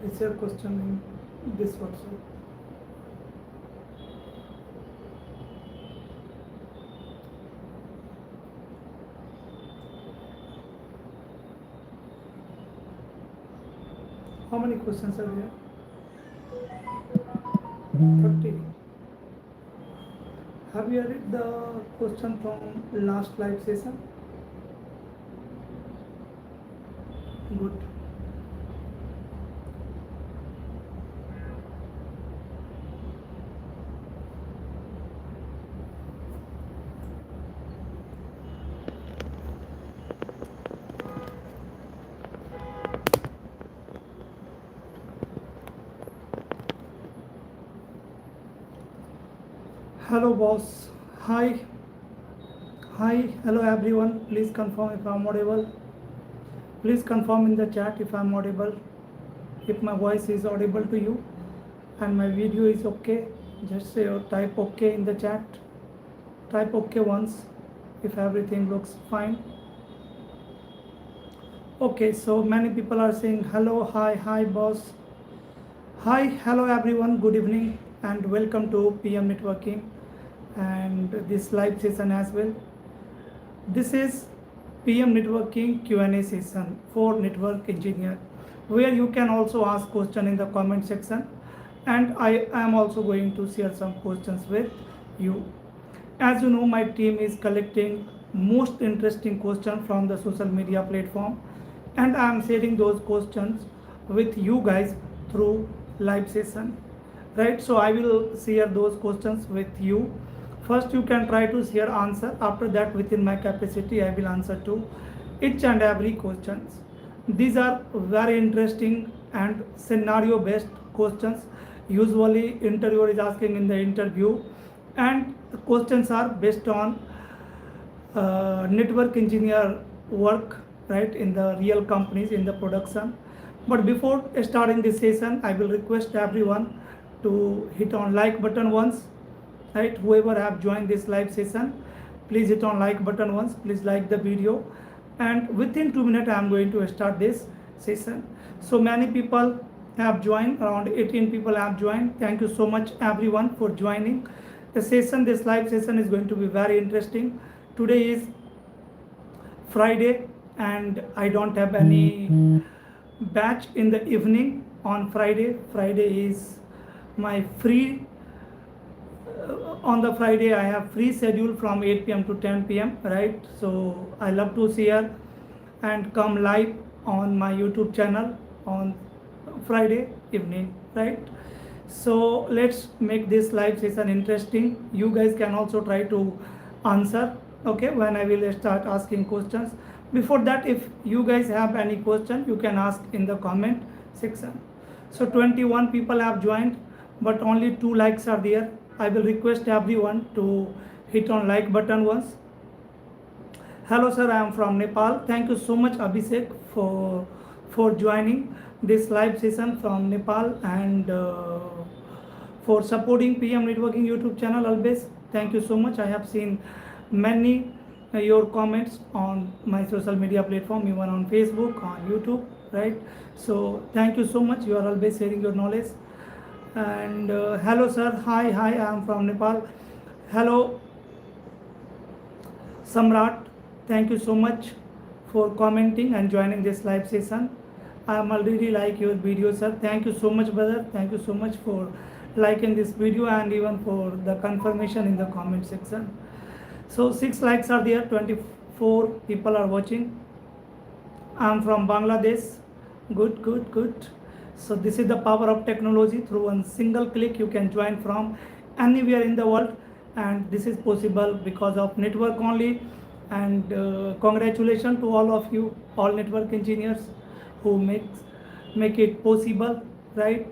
Is your question in this WhatsApp? How many questions are there? 30. Have you read the question from last live session? Good. Hello boss. Hi. Hi. Hello everyone. Please confirm if I'm audible. Please confirm in the chat if I'm audible. If my voice is audible to you and my video is okay. Just say or type okay in the chat. Type okay once if everything looks fine. Okay, so many people are saying hello, hi boss. Hi, hello everyone, good evening and welcome to PM Networking and this live session as well. This is PM Networking Q&A session for network engineer, where you can also ask question in the comment section, and I am also going to share some questions with you. As you know, my team is collecting most interesting questions from the social media platform, and I am sharing those questions with you guys through live session, right? So I will share those questions with you. First you can try to share answer. After that, within my capacity, I will answer to each and every questions. These are very interesting and scenario based questions. Usually interviewer is asking in the interview, and the questions are based on network engineer work, right, in the real companies in the production. But before starting this session, I will request everyone to hit on like button once, right? Whoever have joined this live session, please hit on like button once. Please like the video, and within 2 minutes I am going to start this session. So many people have joined, around 18 people have joined. Thank you so much everyone for joining the session. This live session is going to be very interesting. Today is Friday and I don't have any batch in the evening on Friday. Friday is my free. On the Friday I have free schedule from 8 p.m. to 10 p.m. right? So I love to share and come live on my YouTube channel on Friday evening, right? So let's make this live session interesting. You guys can also try to answer, okay, when I will start asking questions. Before that, if you guys have any question, you can ask in the comment section. So 21 people have joined, but only 2 likes are there. I will request everyone to hit on like button once. Hello sir, I am from Nepal. Thank you so much Abhishek for joining this live session from Nepal, and for supporting PM Networking YouTube channel always. Thank you so much. I have seen many your comments on my social media platform, even on Facebook, on YouTube, right? So thank you so much. You are always sharing your knowledge. And hello sir, hi, I am from Nepal. Hello Samrat, thank you so much for commenting and joining this live session. I am already like your video sir. Thank you so much brother. Thank you so much for liking this video and even for the confirmation in the comment section. So 6 likes are there, 24 people are watching. I am from Bangladesh. Good. So this is the power of technology. Through one single click you can join from anywhere in the world, and this is possible because of network only. And congratulations to all of you, all network engineers who make it possible, right?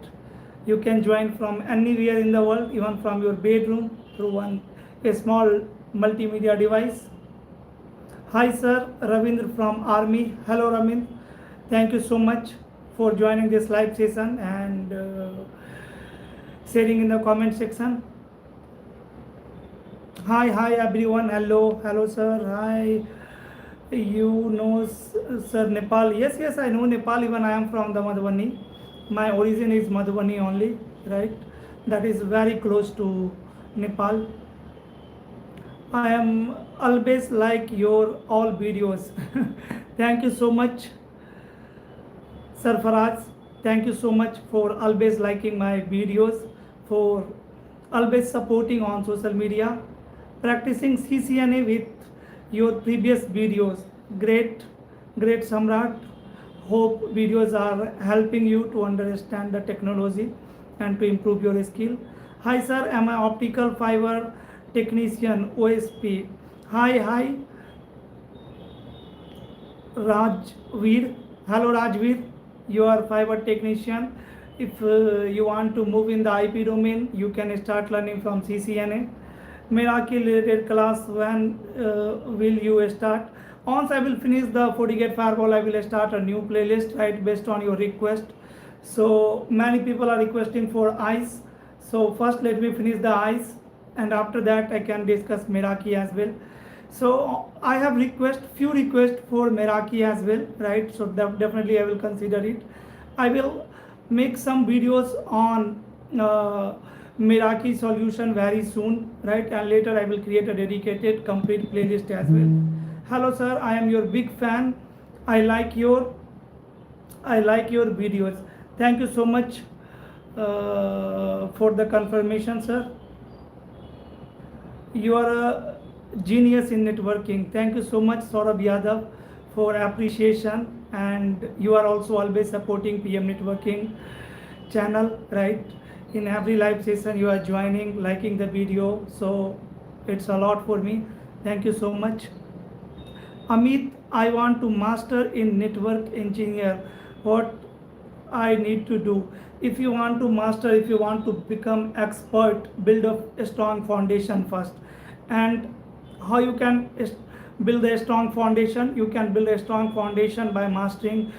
You can join from anywhere in the world, even from your bedroom, through a small multimedia device. Hi sir, Ravindra from Army. Hello Ravindra, thank you so much for joining this live session and sharing in the comment section. Hi everyone. Hello sir. Hi. You know sir Nepal. Yes, I know Nepal. Even I am from the Madhubani. My origin is Madhubani only, right? That is very close to Nepal. I am always like your all videos. Thank you so much, Sarfaraz. Thank you so much for always liking my videos, for always supporting on social media, practicing CCNA with your previous videos. Great, great Samrat. Hope videos are helping you to understand the technology and to improve your skill. Hi sir, am I optical fiber technician OSP? Hi Rajveer. Hello Rajveer, you are fiber technician. If you want to move in the IP domain, you can start learning from CCNA. Meraki related class, when will you start? Once I will finish the FortiGate firewall, I will start a new playlist, right, based on your request. So many people are requesting for ICE. So first let me finish the ICE, and after that I can discuss Meraki as well. So I have few requests for Meraki as well, right? So definitely I will consider it. I will make some videos on Meraki solution very soon, right? And later I will create a dedicated complete playlist as well. Hello sir, I am your big fan. I like your videos. Thank you so much for the confirmation, sir. You are a genius in networking. Thank you so much, Saurabh Yadav, for appreciation, and you are also always supporting PM Networking channel, right? In every live session you are joining, liking the video, so it's a lot for me. Thank you so much. Amit, I want to master in network engineer. What I need to do? If you want to master, if you want to become expert, build a strong foundation first. And how you can build a strong foundation? You can build a strong foundation by mastering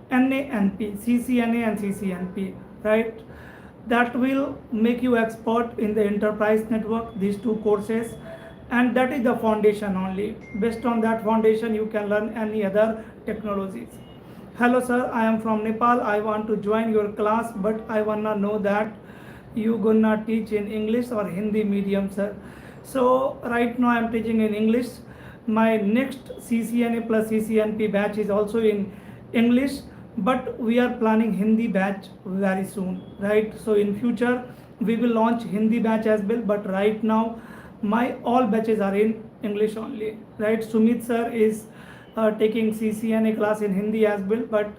NANP, CCNA and CCNP, right? That will make you expert in the enterprise network, these two courses, and that is the foundation only. Based on that foundation you can learn any other technologies. Hello sir, I am from Nepal. I want to join your class, but I wanna know that you gonna teach in English or Hindi medium, sir. So right now I am teaching in English. My next CCNA plus CCNP batch is also in English, but we are planning Hindi batch very soon, right? So in future we will launch Hindi batch as well, but right now my all batches are in English only, right? Sumit sir is taking CCNA class in Hindi as well, but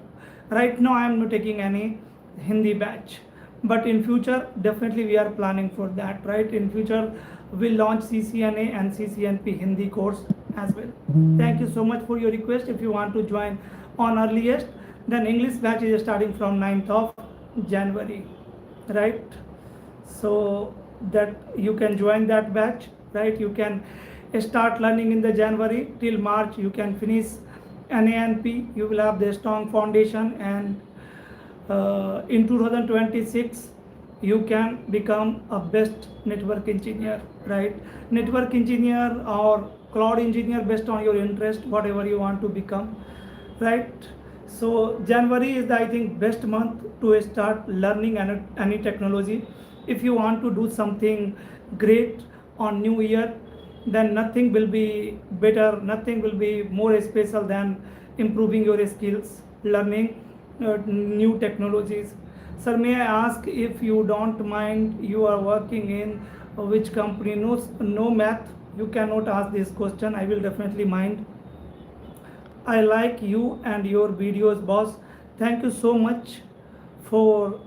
right now I am not taking any Hindi batch, but in future definitely we are planning for that, right? In future we'll launch CCNA and CCNP Hindi course as well. Thank you so much for your request. If you want to join on earliest, then English batch is starting from 9th of January, right? So that you can join that batch, right? You can start learning in the January till March. You can finish NANP. You will have the strong foundation, and in 2026 you can become a best network engineer, right? Network engineer or cloud engineer, based on your interest, whatever you want to become, right? So January is the, I think, best month to start learning any technology. If you want to do something great on New Year, then nothing will be better, nothing will be more special than improving your skills, learning new technologies. Sir, may I ask, if you don't mind, you are working in which company? No math, you cannot ask this question. I will definitely mind. I like you and your videos, boss. Thank you so much for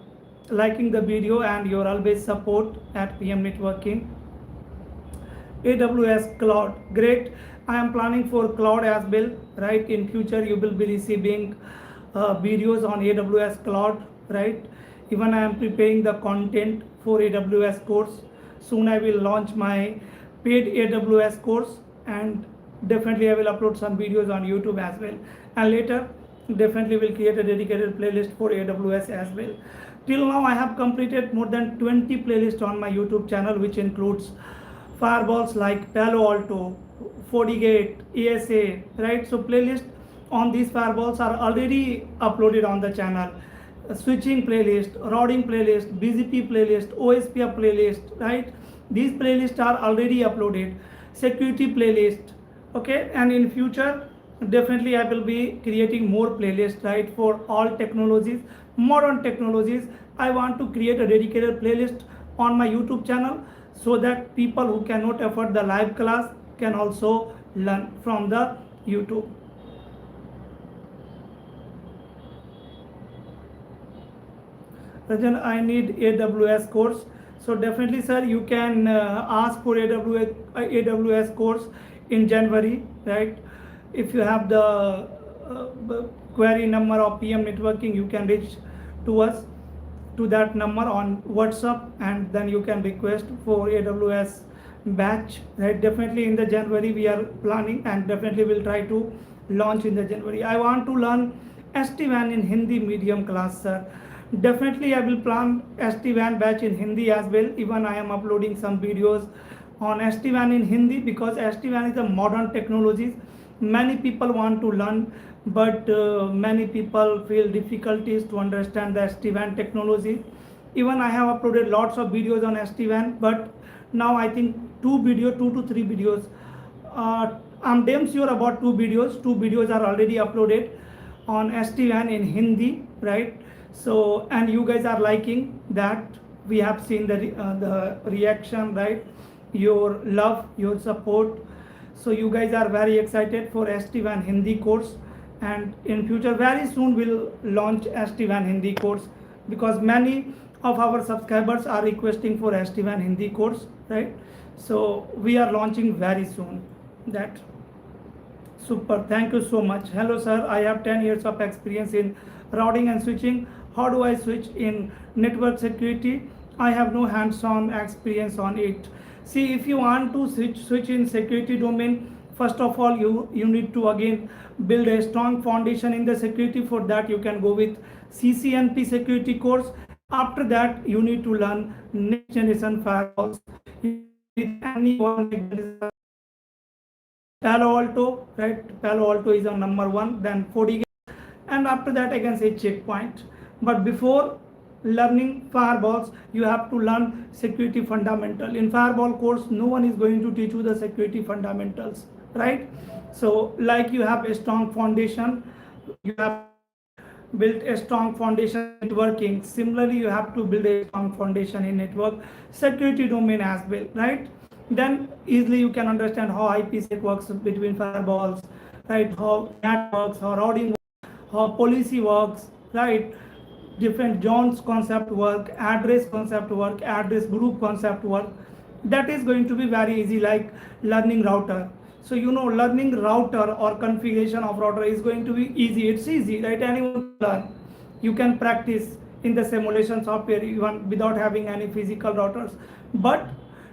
liking the video and your always support at PM Networking. AWS Cloud, great. I am planning for cloud as well, right? In future you will be receiving videos on AWS Cloud, right? Even I am preparing the content for AWS course. Soon I will launch my paid AWS course, and definitely I will upload some videos on YouTube as well, and later definitely will create a dedicated playlist for AWS as well. Till now I have completed more than 20 playlists on my YouTube channel, which includes firewalls like Palo Alto, FortiGate, ESA, right? So playlists on these firewalls are already uploaded on the channel. switching playlist, routing playlist, BGP playlist, OSPF playlist, right? These playlists are already uploaded. Security playlist, okay? And in future, definitely I will be creating more playlists, right? For all technologies, modern technologies. I want to create a dedicated playlist on my YouTube channel so that people who cannot afford the live class can also learn from the YouTube. Rajan, I need AWS course. So definitely, sir, you can ask for AWS course in January, right? If you have the query number of PM networking, you can reach to us to that number on WhatsApp, and then you can request for AWS batch, right? Definitely in the January we are planning, and definitely will try to launch in the January. I want to learn SD-WAN in Hindi medium class, sir. Definitely I will plan SD-WAN batch in Hindi as well. Even I am uploading some videos on SD-WAN in Hindi, because SD-WAN is a modern technology. Many people want to learn, but many people feel difficulties to understand the SD-WAN technology. Even I have uploaded lots of videos on SD-WAN, but now I think two to three videos. I'm damn sure about two videos. Two videos are already uploaded on SD-WAN in Hindi, right? So, and you guys are liking that. We have seen the reaction, right? Your love, your support. So you guys are very excited for SD-WAN Hindi course, and in future very soon we'll launch SD-WAN Hindi course, because many of our subscribers are requesting for SD-WAN Hindi course, right? So we are launching very soon that. Super, thank you so much. Hello sir, I have 10 years of experience in routing and switching. How do I switch in network security? I have no hands-on experience on it. See, if you want to switch in security domain, first of all you need to again build a strong foundation in the security. For that you can go with CCNP security course. After that you need to learn next generation firewalls. Palo Alto, right? Palo Alto is on number one, then 40, and after that I can say checkpoint. But before learning firewalls, you have to learn security fundamental. In firewall course, no one is going to teach you the security fundamentals, right? So like you have a strong foundation, you have built a strong foundation in networking. Similarly, you have to build a strong foundation in network security domain as well, right? Then easily you can understand how IPsec works between firewalls, right? How NAT works, how routing works, how policy works, right? Different zones concept work, address concept work, address group concept work. That is going to be very easy, like learning router. So you know, learning router or configuration of router is going to be easy. It's easy, right? Anyone can learn. You can practice in the simulation software even without having any physical routers. But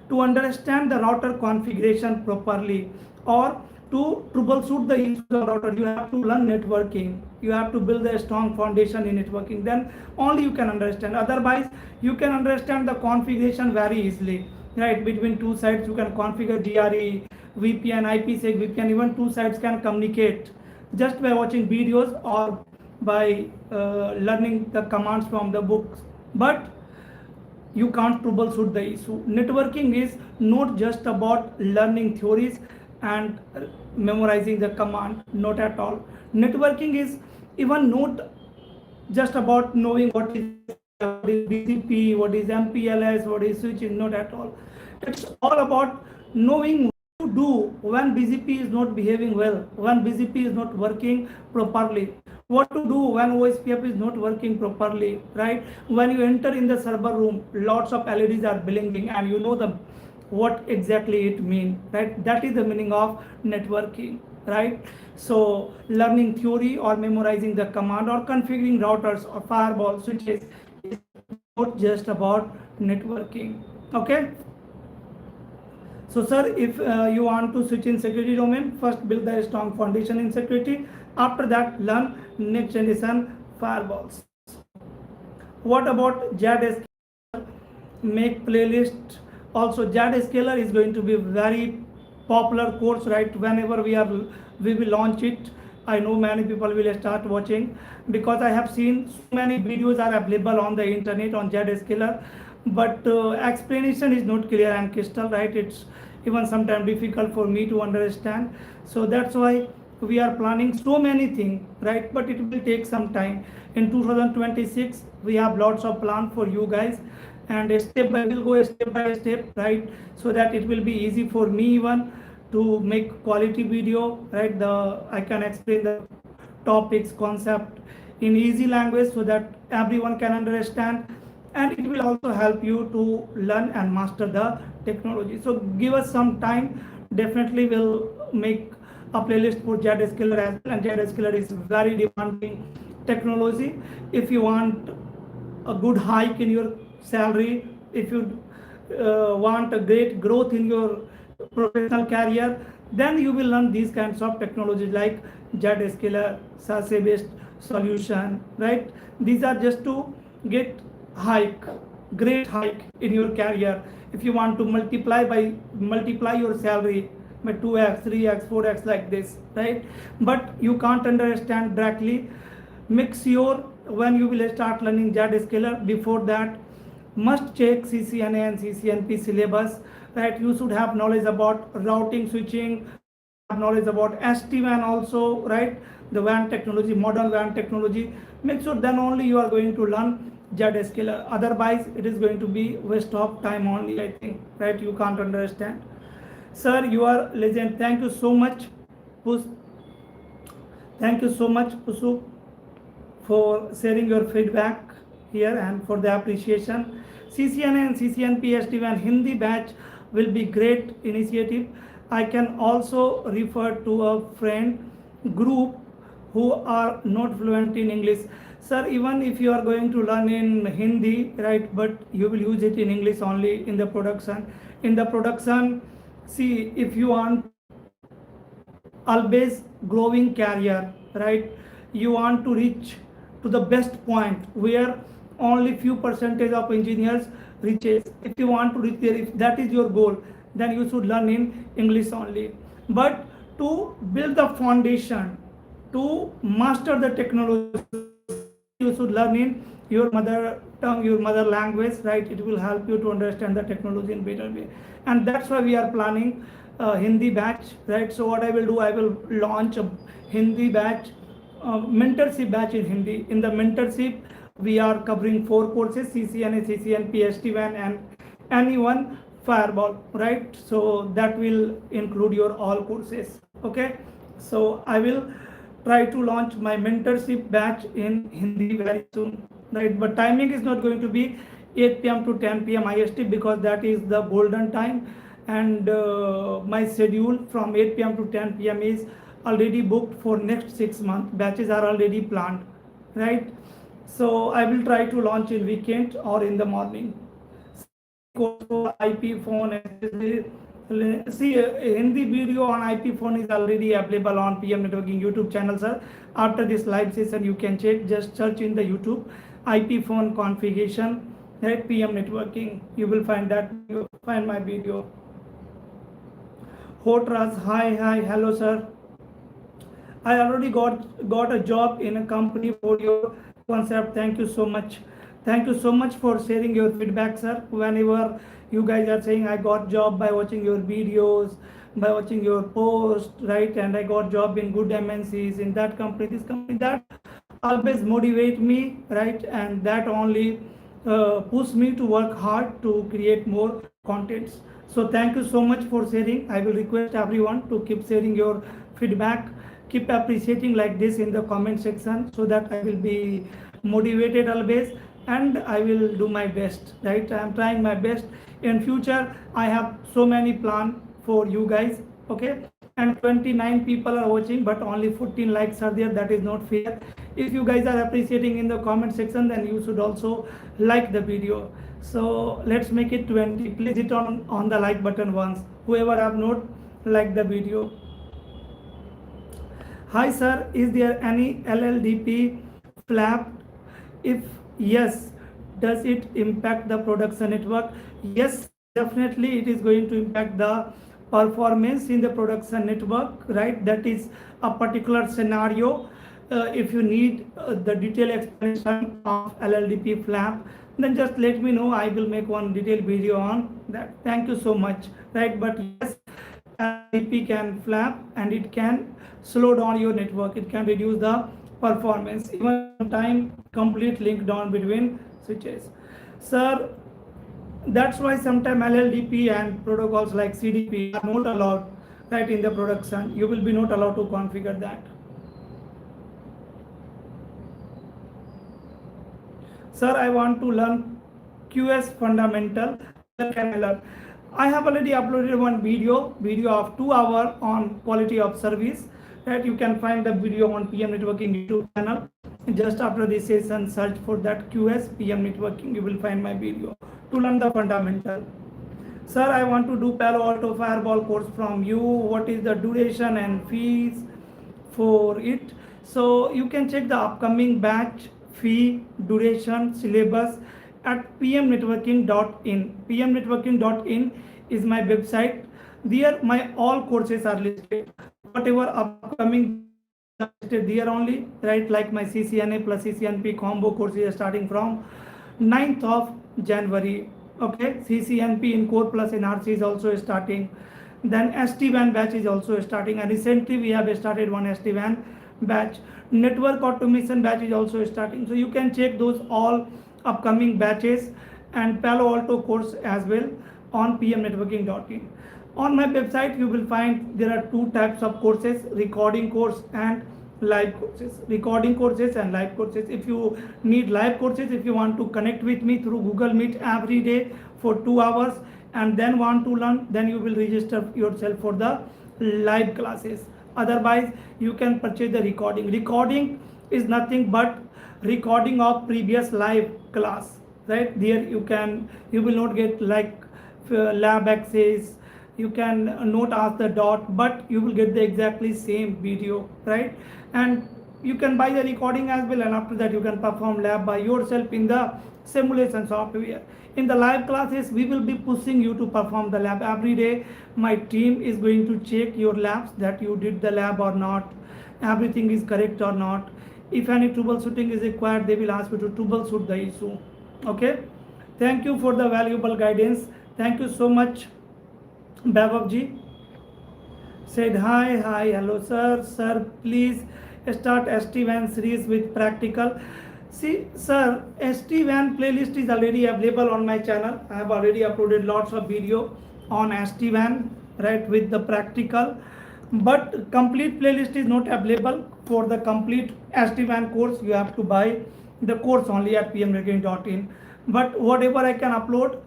to understand the router configuration properly, or to troubleshoot the issues of router, you have to learn networking. You have to build a strong foundation in networking. Then only you can understand. Otherwise, you can understand the configuration very easily, right? Between two sites, you can configure GRE, VPN, IPsec, VPN. Even two sites can communicate just by watching videos or by learning the commands from the books. But you can't troubleshoot the issue. Networking is not just about learning theories and memorizing the command, not at all. Networking is even not just about knowing what is BCP, what is MPLS, what is switching, not at all. It's all about knowing what to do when BGP is not behaving well, when BGP is not working properly, what to do when OSPF is not working properly, right? When you enter in the server room, lots of LEDs are blinking, and you know what exactly it means, right? That is the meaning of networking, right? So learning theory or memorizing the command or configuring routers or firewall switches is not just about networking, okay? So sir, if you want to switch in security domain, first build a strong foundation in security. After that, learn next generation firewalls. What about JAD make playlist? Also, JAD is going to be very popular course, right? Whenever we will launch it, I know many people will start watching, because I have seen so many videos are available on the internet on Zscaler, but explanation is not clear and crystal, right? It's even sometimes difficult for me to understand. So that's why we are planning so many things, right? But it will take some time. In 2026 we have lots of plan for you guys, and step by will go step by step, right? So that it will be easy for me even to make quality video, right? I can explain the topics concept in easy language so that everyone can understand, and it will also help you to learn and master the technology. So give us some time, definitely will make a playlist for Zscaler as well. And Zscaler is very demanding technology. If you want a good hike in your salary, if you want a great growth in your professional career, then you will learn these kinds of technologies like Zscaler, SASE based solution, right? These are just to get hike, great hike in your career. If you want to multiply your salary by 2x, 3x, 4x like this, right? But you can't understand directly. Make sure when you will start learning Zscaler, before that must check CCNA and CCNP syllabus, right? You should have knowledge about routing, switching, you should have knowledge about SD-WAN also, right? The WAN technology, modern WAN technology. Make sure then only you are going to learn Zscaler. Otherwise, it is going to be waste of time only, I think, right? You can't understand. Sir, you are legend. Thank you so much, Thank you so much, Pusu, for sharing your feedback here and for the appreciation. CCNA and CCNP SD-WAN Hindi batch will be great initiative. I can also refer to a friend group who are not fluent in English. Sir, even if you are going to learn in Hindi, right, but you will use it in English only in the production. In the production, see, if you want always growing career, right, you want to reach to the best point where only few percentage of engineers reaches. If you want to reach there, if that is your goal, then you should learn in English only. But to build the foundation, to master the technology, you should learn in your mother tongue, your mother language, right? It will help you to understand the technology in better way. And that's why we are planning Hindi batch, right? So what I will do, I will launch a Hindi batch, mentorship batch in Hindi. In the mentorship, we are covering 4 courses: CCNA, CCNP, SD-WAN, and anyone firewall, right? So that will include your all courses. Okay, so I will try to launch my mentorship batch in Hindi very soon, right? But timing is not going to be 8 p.m. to 10 p.m. IST, because that is the golden time, and my schedule from 8 p.m. to 10 p.m. is already booked for next 6 months. Batches are already planned, right? So I will try to launch in weekend or in the morning. IP phone, see, Hindi video on IP phone is already available on PM Networking YouTube channel, sir. After this live session, you can check. Just search in the YouTube IP phone configuration, right? PM Networking. You will find that. You find my video. Hotras, hi, hello, sir. I already got a job in a company for your concept. Thank you so much. Thank you so much for sharing your feedback, sir. Whenever you guys are saying I got job by watching your videos, by watching your post, right? And I got job in good MNCs, in that company, this company, that always motivate me, right? And that only push me to work hard to create more contents. So thank you so much for sharing. I will request everyone to keep sharing your feedback, keep appreciating like this in the comment section, so that I will be motivated always, and I will do my best, right? I am trying my best. In future, I have so many plans for you guys, okay? And 29 people are watching, but only 14 likes are there. That is not fair. If you guys are appreciating in the comment section, then you should also like the video. So let's make it 20. Please hit on the like button once, whoever have not liked the video. Hi sir, is there any LLDP flap? If yes, does it impact the production network? Yes, definitely it is going to impact the performance in the production network, right? That is a particular scenario. If you need the detailed explanation of LLDP flap, then just let me know. I will make one detailed video on that. Thank you so much, right? But yes, LLDP can flap and it can slow down your network. It can reduce the performance, even sometimes complete link down between switches. Sir, that's why sometimes LLDP and protocols like CDP are not allowed, right, in the production. You will be not allowed to configure that. Sir, I want to learn QS fundamental. Where can I learn? I have already uploaded one video of 2 hours on quality of service. Right, you can find the video on PM Networking YouTube channel. Just after this session, search for that QS PM Networking. You will find my video to learn the fundamental. Sir, I want to do Palo Alto Firewall course from you. What is the duration and fees for it? So you can check the upcoming batch, fee, duration, syllabus at pmnetworking.in. pmnetworking.in is my website. There my all courses are listed. Whatever upcoming there only, right? Like my CCNA plus CCNP combo course is starting from 9th of January. Okay, CCNP in core plus NRC is also starting. Then SD-WAN batch is also starting, and recently we have started one SD-WAN batch. Network automation batch is also starting. So you can check those all upcoming batches and Palo Alto course as well on pmnetworking.in. On my website, you will find there are 2 types of courses: recording course and live courses. Recording courses and live courses. If you need live courses, if you want to connect with me through Google Meet every day for 2 hours and then want to learn, then you will register yourself for the live classes. Otherwise, you can purchase the recording. Recording is nothing but recording of previous live class, right? There you will not get like lab access. You can not ask the dot, but you will get the exactly same video, right? And you can buy the recording as well, and after that you can perform lab by yourself in the simulation software. In the live classes, we will be pushing you to perform the lab every day. My team is going to check your labs, that you did the lab or not, everything is correct or not. If any troubleshooting is required, they will ask you to troubleshoot the issue. Okay, thank you for the valuable guidance. Thank you so much. Bababji said hi, hello sir, please start SD-WAN series with practical. See sir, SD-WAN playlist is already available on my channel. I have already uploaded lots of video on SD-WAN, right, with the practical, but complete playlist is not available. For the complete SD-WAN course, you have to buy the course only at pmnetworking.in. But whatever I can upload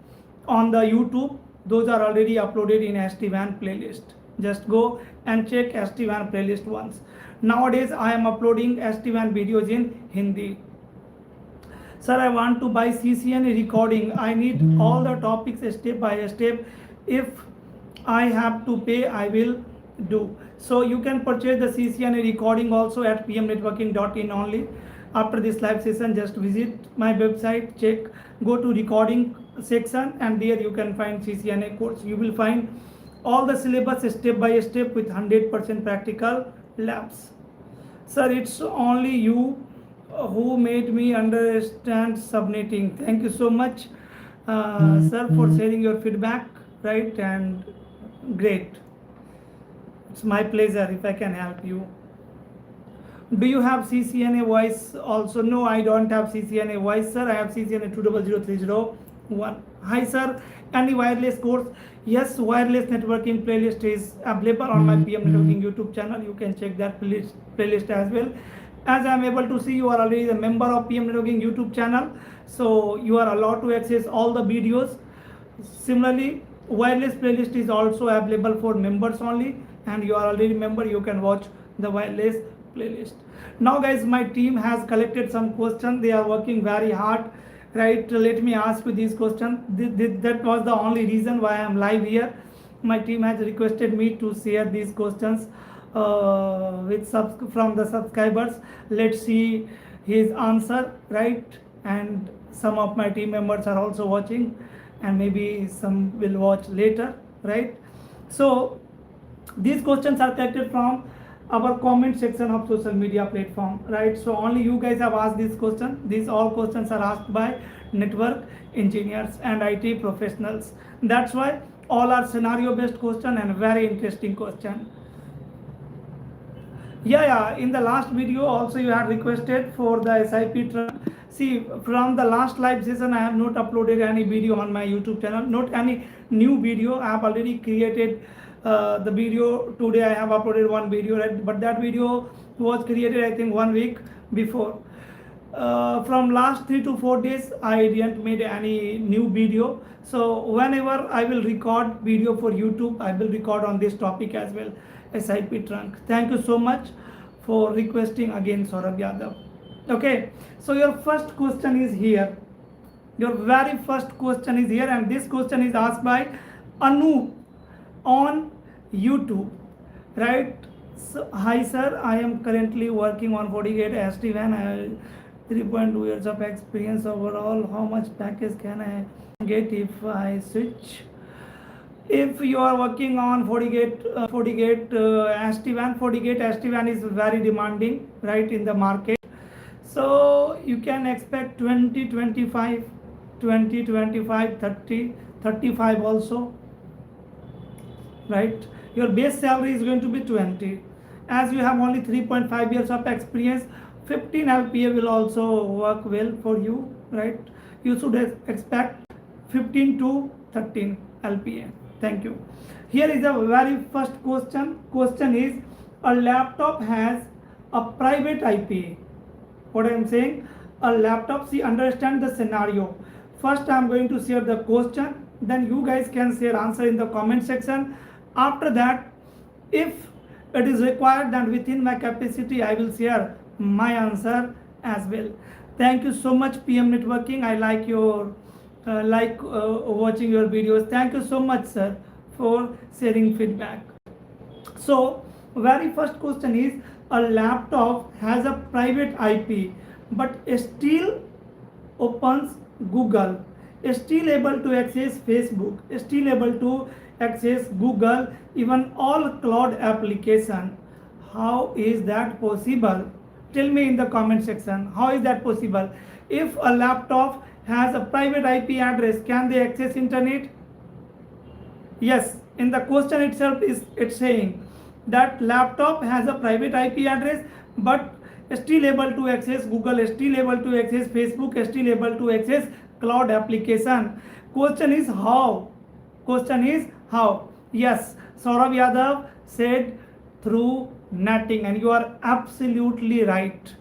on the YouTube, those are already uploaded in SD-WAN playlist. Just go and check SD-WAN playlist once. Nowadays I am uploading SD-WAN videos in Hindi. Sir, I want to buy CCNA recording. I need all the topics step by step. If I have to pay, I will do. So you can purchase the CCNA recording also at pmnetworking.in only. After this live session, just visit my website, check, go to recording section, and there you can find CCNA course. You will find all the syllabus step by step with 100% practical labs. Sir, it's only you who made me understand subnetting. Thank you so much, sir, for sharing your feedback, right? And great. It's my pleasure if I can help you. Do you have CCNA voice also? No, I don't have CCNA voice, sir. I have CCNA 200301. Hi, sir. Any wireless course? Yes, wireless networking playlist is available on my PM Networking YouTube channel. You can check that playlist as well. As I am able to see, you are already a member of PM Networking YouTube channel, so you are allowed to access all the videos. Similarly, wireless playlist is also available for members only, and you are already a member. You can watch the wireless playlist. Now guys, my team has collected some questions. They are working very hard, right? Let me ask you these questions. That was the only reason why I am live here. My team has requested me to share these questions from the subscribers. Let's see his answer, right? And some of my team members are also watching, and maybe some will watch later, right? So these questions are collected from our comment section of social media platform, right? So only you guys have asked this question. These all questions are asked by network engineers and IT professionals. That's why all are scenario based question and very interesting question. Yeah, in the last video also you had requested for the SIP trunk. See, from the last live session I have not uploaded any video on my YouTube channel, not any new video. I have already created the video. Today I have uploaded one video, right? But that video was created I think 1 week before. From last 3 to 4 days I didn't made any new video. So whenever I will record video for YouTube, I will record on this topic as well, SIP trunk. Thank you so much for requesting again, Saurabh Yadav. Okay, so your first question is here. Your very first question is here, and this question is asked by Anu on YouTube, right? So, hi sir, I am currently working on FortiGate SD-WAN. I have 3.2 years of experience overall. How much package can I get if I switch? If you are working on FortiGate SD-WAN, FortiGate SD-WAN is very demanding, right, in the market. So you can expect 20, 25, 20, 25, 30, 35 also, right? Your base salary is going to be 20. As you have only 3.5 years of experience, 15 LPA will also work well for you, right? You should expect 15 to 13 LPA. Thank you. Here is the very first question. Question is, a laptop has a private IP. What I am saying, a laptop, see, understand the scenario. First I am going to share the question, then you guys can share answer in the comment section. After that, if it is required, then within my capacity I will share my answer as well. Thank you so much, PM Networking. I like your watching your videos. Thank you so much, sir, for sharing feedback. So very first question is, a laptop has a private IP but still opens Google, still able to access Facebook, still able to access Google, even all cloud application. How is that possible? Tell me in the comment section, how is that possible? If a laptop has a private IP address, can they access internet? Yes, in the question itself is it's saying that laptop has a private IP address but still able to access Google, still able to access Facebook, still able to access cloud application. Question is how? Question is how? Yes, Saurabh Yadav said through netting, and you are absolutely right.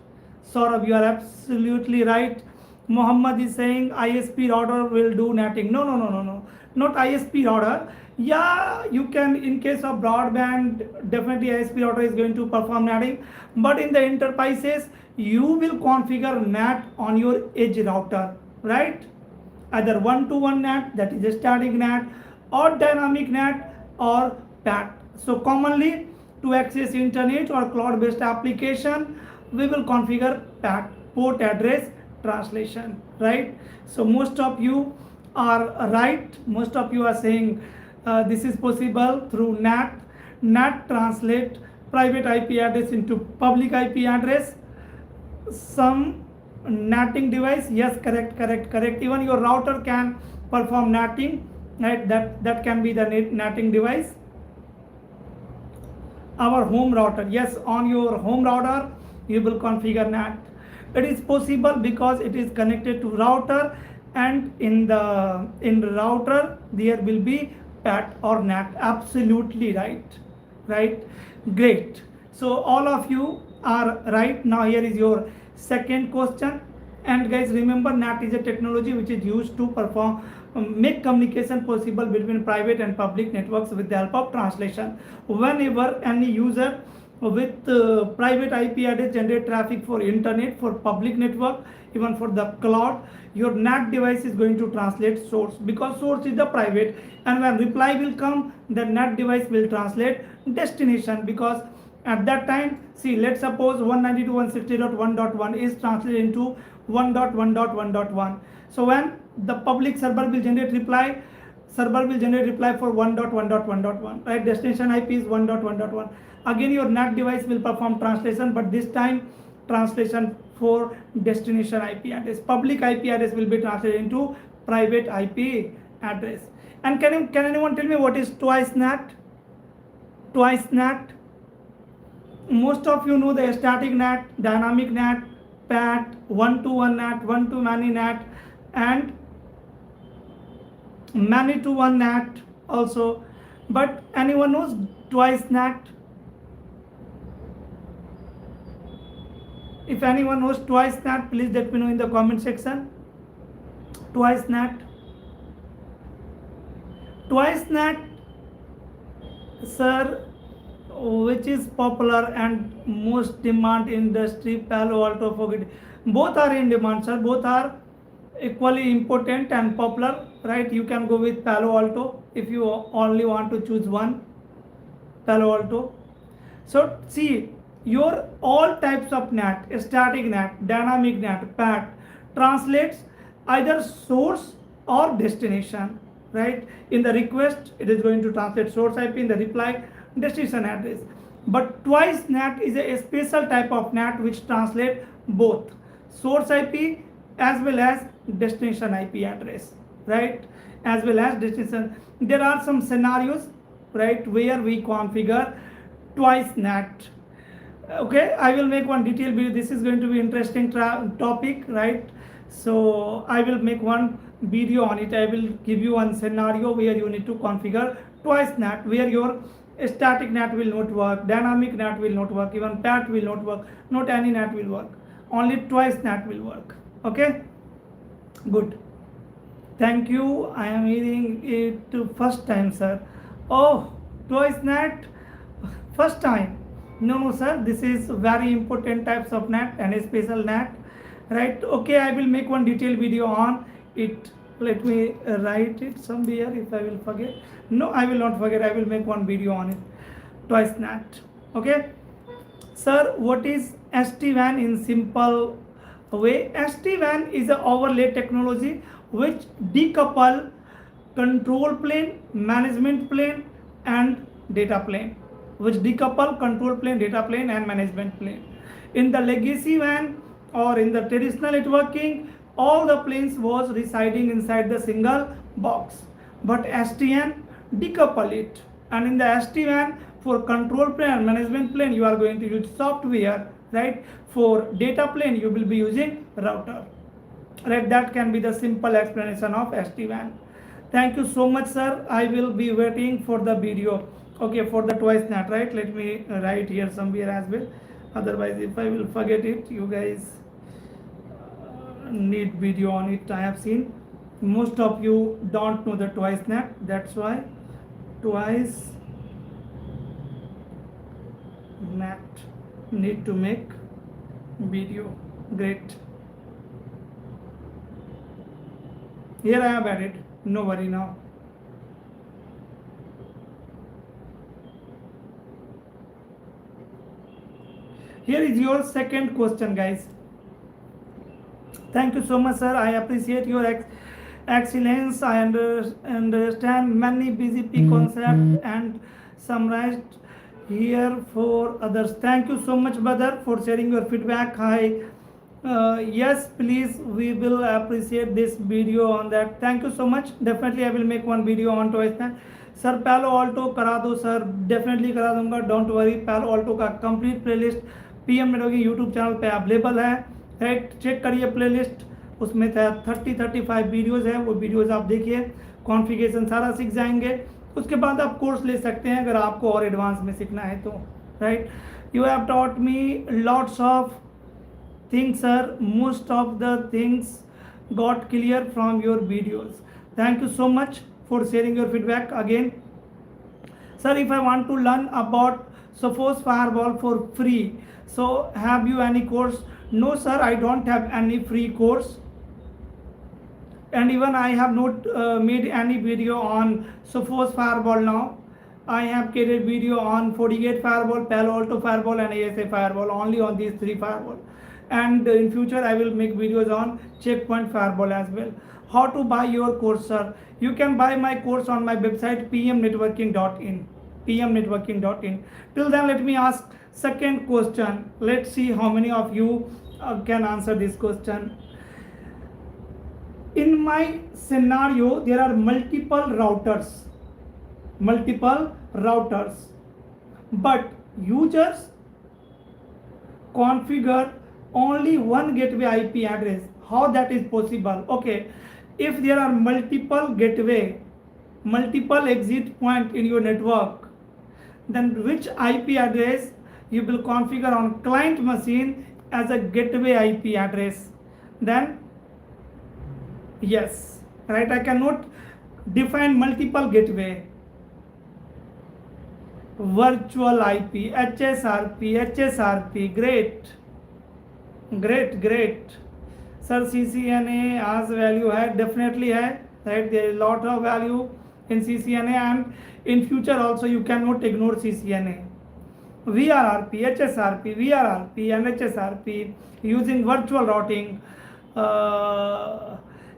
Saurabh, you are absolutely right. Muhammad is saying ISP router will do netting. No, not ISP router. Yeah, you can, in case of broadband, definitely ISP router is going to perform netting, but in the enterprises you will configure NAT on your edge router, right? Either one-to-one NAT, that is a static NAT, or dynamic NAT, or PAT. So commonly to access internet or cloud based application, we will configure PAT, port address translation, right? So most of you are right. Most of you are saying this is possible through NAT. NAT translate private IP address into public IP address. Some NATing device, yes, correct. Even your router can perform NATing, right? That can be the NATing device. Our home router, yes, on your home router you will configure NAT. It is possible because it is connected to router, and in the router there will be PAT or NAT. Absolutely right? Great. So all of you are right. Now here is your second question. And guys, remember, NAT is a technology which is used to perform make communication possible between private and public networks with the help of translation. Whenever any user with private IP address generate traffic for internet, for public network, even for the cloud, your NAT device is going to translate source, because source is the private, and when reply will come, the NAT device will translate destination, because at that time, see, let's suppose 192.168.1.1 is translated into 1.1.1.1. So when the public server will generate reply, server will generate reply for 1.1.1.1, right? Destination IP is 1.1.1. Again your NAT device will perform translation, but this time translation for destination IP address. Public IP address will be translated into private IP address. And can anyone tell me what is twice NAT? Twice NAT. Most of you know the static NAT, dynamic NAT, PAT, one-to-one NAT, one-to-many NAT, and many-to-one NAT also. But anyone knows twice NAT? If anyone knows twice NAT, please let me know in the comment section. Twice NAT. Twice NAT, sir, which is popular and most demand industry, Palo Alto, forget. Both are in demand, sir. Both are equally important and popular, right? You can go with Palo Alto if you only want to choose one. Palo Alto. So see, your all types of NAT, static NAT, dynamic NAT, PAT, translates either source or destination, right? In the request, it is going to translate source IP, in the reply, destination address. But twice NAT is a special type of NAT which translate both source IP as well as destination IP address, right? As well as destination. There are some scenarios, right, where we configure twice NAT. Okay, I will make one detailed video. This is going to be interesting topic, right? So I will make one video on it. I will give you one scenario where you need to configure twice NAT, where your static NAT will not work, dynamic NAT will not work, even PAT will not work, not any NAT will work, only twice NAT will work. Okay, good. Thank you. I am hearing it first time, sir. Oh, twice NAT, first time. No, sir, this is very important types of NAT and a special NAT, right? Okay, I will make one detailed video on it. Let me write it somewhere if I will forget. No, I will not forget. I will make one video on it. Twice NAT. Okay, sir, what is SD-WAN in simple way? SD-WAN is an overlay technology which decouple control plane, management plane, and data plane, which decouple control plane, data plane, and management plane. In the legacy WAN or in the traditional networking, all the planes was residing inside the single box. But SDN decouple it, and in the SD-WAN for control plane and management plane you are going to use software, right? For data plane you will be using router, right? That can be the simple explanation of SD-WAN. Thank you so much, sir. I will be waiting for the video. Okay, for the twice NAT, right? Let me write here somewhere as well. Otherwise, if I will forget it, you guys need video on it. I have seen most of you don't know the twice NAT. That's why twice NAT need to make video. Great. Here I have added. No worry now. Here is your second question, guys. Thank you so much, sir. I appreciate your excellence. I understand many BGP concepts and summarized here for others. Thank you so much, brother, for sharing your feedback. Yes, please, we will appreciate this video on that. Thank you so much. Definitely I will make one video on twice NAT. Sir पैलो Alto करा दो sir, definitely करा दूंगा, don't worry. पैलो Alto का complete playlist PM networking YouTube channel पे available है, right? Check करिए प्लेलिस्ट, उसमें 30-35 वीडियोज़ है, वो वीडियोज़ आप देखिए, कॉन्फ़िगरेशन सारा सीख जाएंगे. उसके बाद आप कोर्स ले सकते हैं अगर आपको और एडवांस में सीखना है तो, right? You have taught me lots of things sir, most of the things got clear from your videos. Thank you so much for sharing your feedback again. Sir, if I want to learn about Sophos firewall for free, so have you any course? No sir, I don't have any free course, and even I have not made any video on Sophos firewall now. I have created video on FortiGate firewall, Palo Alto firewall, and ASA firewall, only on these three firewall. And in future I will make videos on checkpoint firewall as well. how to buy your course, sir? You can buy my course on my website pmnetworking.in. pmnetworking.in. Till then, let me ask second question. Let's see how many of you can answer this question. In my scenario, there are multiple routers, but users configure only one gateway IP address. How that is possible? Okay, if there are multiple exit point in your network, then which IP address you will configure on client machine as a gateway IP address? Then yes, right, I cannot define multiple gateway. Virtual IP, HSRP, great. Sir, CCNA as value है, definitely है, right? There is a lot of value in CCNA, and in future also you cannot ignore CCNA. VRRP, HSRP, and HSRP using virtual routing.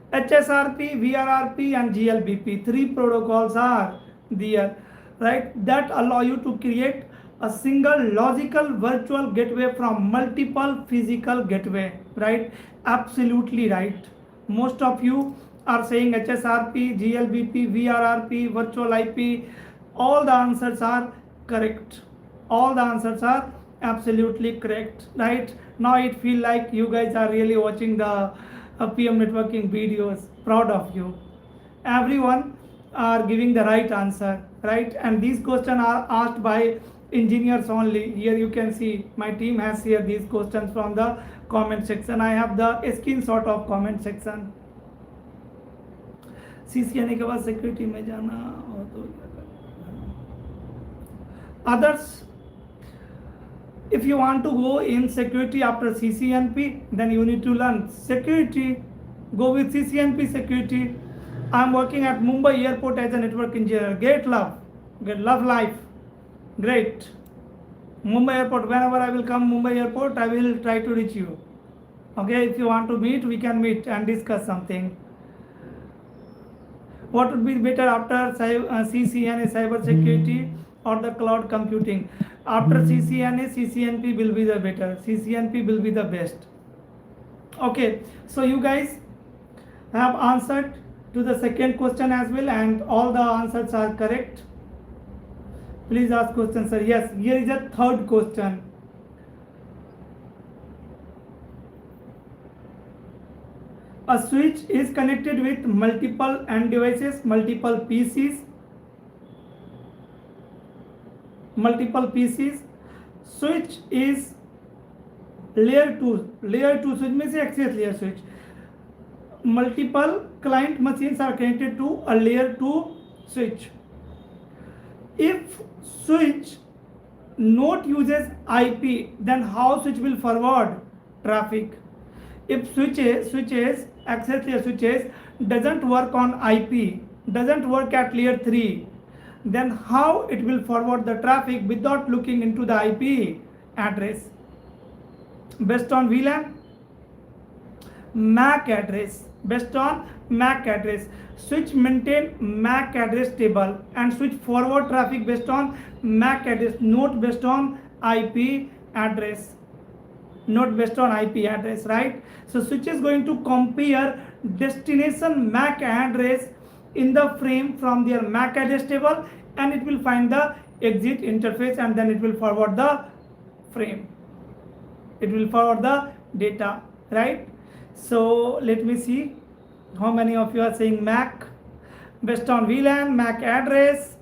HSRP, VRRP, and GLBP, 3 protocols are there, right? That allow you to create a single logical virtual gateway from multiple physical gateway, right? Absolutely right. Most of you are saying HSRP, GLBP, VRRP, virtual IP. All the answers are correct. All the answers are absolutely correct, right? Now it feels like you guys are really watching the PM networking videos. Proud of you. Everyone are giving the right answer, right? And these questions are asked by engineers only. Here you can see my team has shared these questions from the comment section. I have the screenshot of comment section. CCNA के बाद security में जाना हो तो others, if you want to go in security after CCNP, then you need to learn security. Go with CCNP security. I am working at Mumbai airport as a network engineer. Great love life. Great. Mumbai airport, whenever I will come Mumbai airport, I will try to reach you. Okay, if you want to meet, we can meet and discuss something. What would be better after CCNA cyber security or the cloud computing? After CCNA, CCNP will be the better. CCNP will be the best. Okay, so you guys have answered to the second question as well, and all the answers are correct. Please ask questions, sir. Yes, here is a third question. A switch is connected with multiple end devices, multiple PCs. Switch is layer 2 switch means access layer switch. Multiple client machines are connected to a layer 2 switch. If switch not uses IP, then how switch will forward traffic? If switches access layer switches doesn't work on IP, doesn't work at layer 3, then how it will forward the traffic without looking into the IP address? Based on VLAN, MAC address. Based on MAC address, switch maintain MAC address table and switch forward traffic based on MAC address, not based on IP address. Not based on IP address, right? So switch is going to compare destination MAC address in the frame from their MAC address table, and it will find the exit interface, and then it will forward the frame. It will forward the data, right? So let me see how many of you are saying MAC. Based on VLAN, MAC address,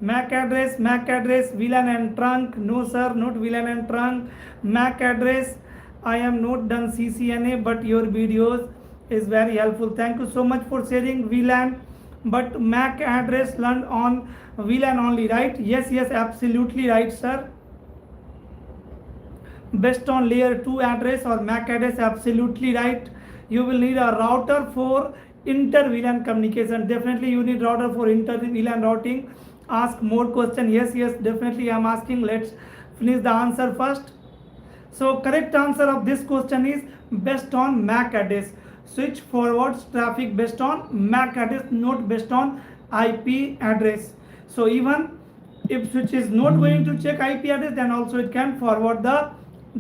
VLAN and trunk. No sir, not VLAN and trunk. MAC address. I am not done CCNA, but your videos is very helpful. Thank you so much for sharing VLAN. But MAC address learned on VLAN only, right? Yes, absolutely right, sir. Based on layer 2 address or MAC address, absolutely right. You will need a router for inter-VLAN communication. Definitely you need router for inter-VLAN routing. Ask more question. Yes, definitely I am asking. Let's finish the answer first. So correct answer of this question is based on MAC address. switch forwards traffic based on MAC address, not based on IP address. So even if switch is not going to check IP address, then also it can forward the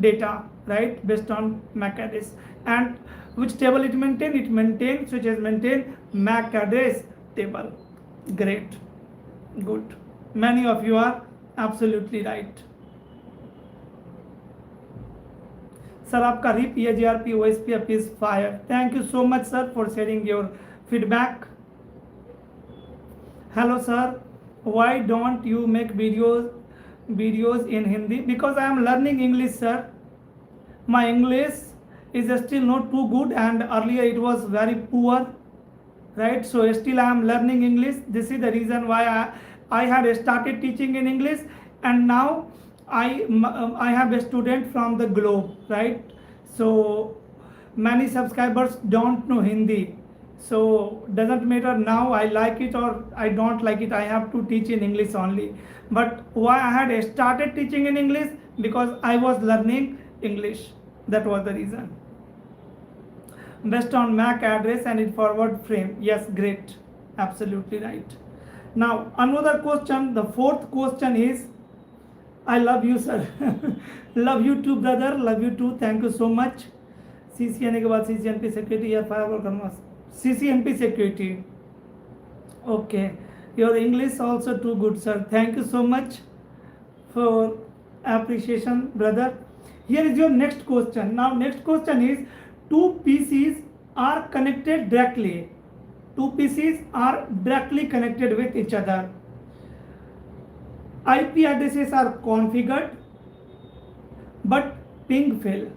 data, right, based on MAC address. And which table it maintain? It maintain, switch has maintain MAC address table. Great, good. Many of you are absolutely right. Sir, आपका RIP, EGRP, OSPF is fire. Thank you so much, sir, for sharing your feedback. Hello, sir. Why don't you make videos in Hindi? Because I am learning English, sir. My English is still not too good, and earlier it was very poor, right? So still I am learning English. This is the reason why I had started teaching in English, and now I have a student from the globe, right? So many subscribers don't know Hindi. So doesn't matter now I like it or I don't like it, I have to teach in English only. But why I had started teaching in English? Because I was learning English. That was the reason. Based on MAC address and it forward frame. Yes, great. Absolutely right. Now another question, the fourth question is, I love you, sir. Love you too, brother. Love you too. Thank you so much. CCNA के बाद CCNP security या firewall करना. CCNP security. Okay. Your English also too good, sir. Thank you so much for appreciation, brother. Here is your next question. Now next question is, two PCs are connected directly. Two PCs are directly connected with each other. IP addresses are configured, but ping fail.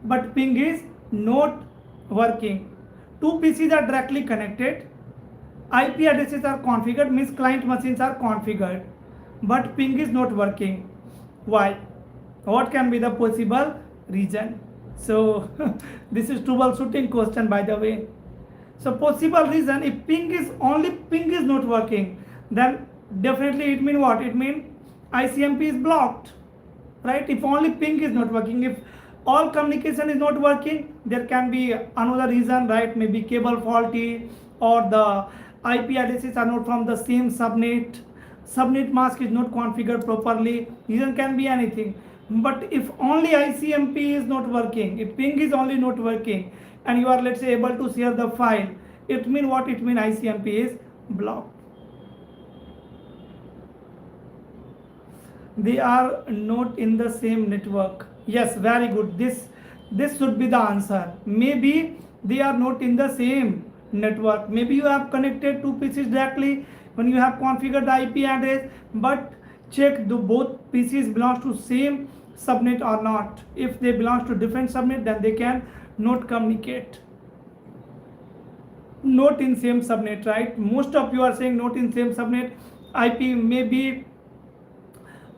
But ping is not working. Two PCs are directly connected. IP addresses are configured, means client machines are configured, but ping is not working. Why? What can be the possible reason? So this is troubleshooting question, by the way. So possible reason, if ping is not working, then definitely it means what? It means ICMP is blocked, right? If only ping is not working, if all communication is not working, there can be another reason, right? Maybe cable faulty, or the IP addresses are not from the same subnet, subnet mask is not configured properly. Reason can be anything. But if only ICMP is not working, if ping is only not working, and you are, let's say, able to share the file, it means what? It means ICMP is blocked. They are not in the same network. Yes, very good. This should be the answer. Maybe they are not in the same network. Maybe you have connected two PCs directly when you have configured the IP address, but check do both PCs belongs to same subnet or not. If they belong to different subnet, then they can not communicate. Not in same subnet, right? Most of you are saying not in same subnet. IP may be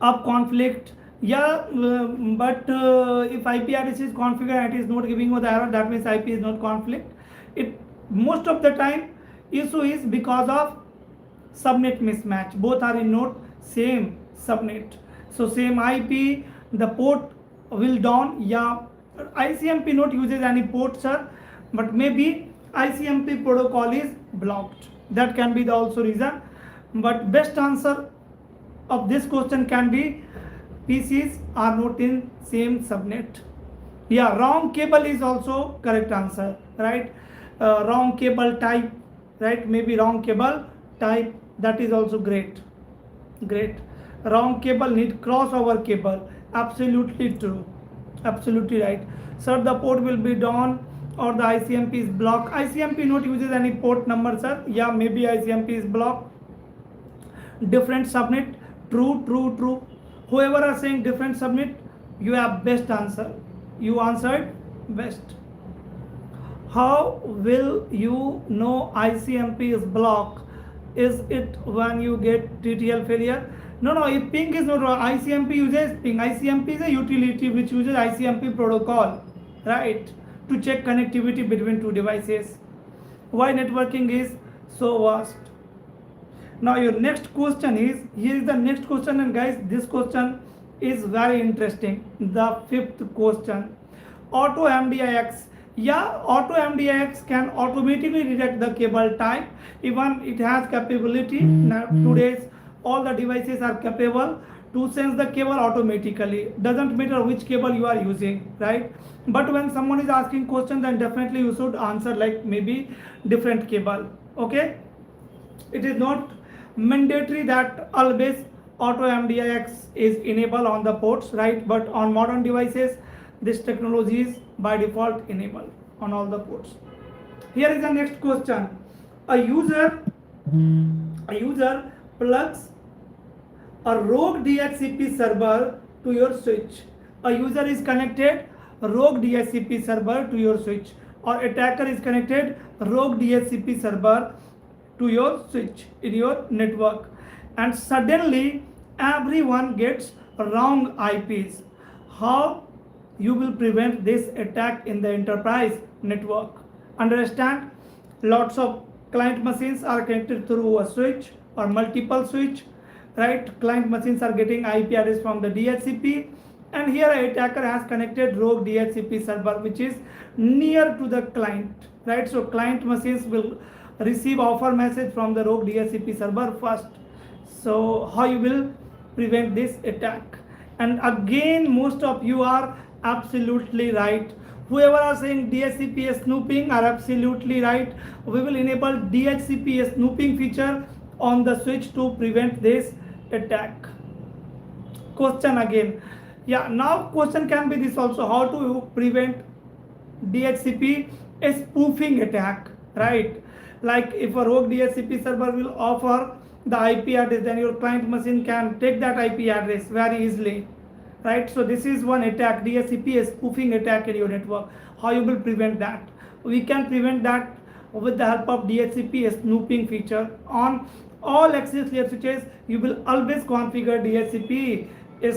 up conflict. Yeah, but if IP address is configured and it is not giving you the error, that means IP is not conflict. It most of the time issue is because of subnet mismatch. Both are in not same subnet. So same IP, the port will down. Yeah, ICMP not uses any port, sir, but maybe ICMP protocol is blocked. That can be the also reason. But best answer of this question can be PCs are not in same subnet. Yeah, wrong cable is also correct answer, right? Wrong cable type, right? Maybe wrong cable type, that is also great. Great. Wrong cable need crossover cable. Absolutely true. Absolutely right. Sir, the port will be down or the ICMP is blocked. ICMP not uses any port number, sir. Yeah, maybe ICMP is blocked. Different subnet. True, true, true. Whoever are saying different subnet, you have best answer. You answered best. How will you know ICMP is blocked? Is it when you get TTL failure? No, if ping is not wrong, ICMP uses ping. ICMP is a utility which uses ICMP protocol, right, to check connectivity between two devices. Why networking is so vast? Now your next question is, here is the next question, and guys, this question is very interesting. The fifth question. Auto MDIX Yeah, auto MDX can automatically detect the cable type. Even it has capability. Now today's all the devices are capable to sense the cable automatically. Doesn't matter which cable you are using, right? But when someone is asking question, then definitely you should answer like maybe different cable. Okay, it is not mandatory that always auto MDX is enabled on the ports, right? But on modern devices, this technology is by default enabled on all the ports. Here is the next question. A user plugs a rogue DHCP server to your switch. A user is connected rogue DHCP server to your switch, or attacker is connected rogue DHCP server to your switch in your network, and suddenly everyone gets wrong IPs. How you will prevent this attack in the enterprise network? Understand, lots of client machines are connected through a switch or multiple switch, right? Client machines are getting IP address from the DHCP, and here an attacker has connected rogue DHCP server which is near to the client, right? So client machines will receive offer message from the rogue DHCP server first. So how you will prevent this attack? And again, most of you are absolutely right. Whoever are saying DHCP snooping are absolutely right. We will enable DHCP snooping feature on the switch to prevent this attack. Question again. Yeah, now question can be this also: how to prevent DHCP spoofing attack, right? Like if a rogue DHCP server will offer the IP address, then your client machine can take that IP address very easily, right? So this is one attack, DHCP spoofing attack in your network. How you will prevent that? We can prevent that with the help of DHCP snooping feature. On all access layer switches, you will always configure DHCP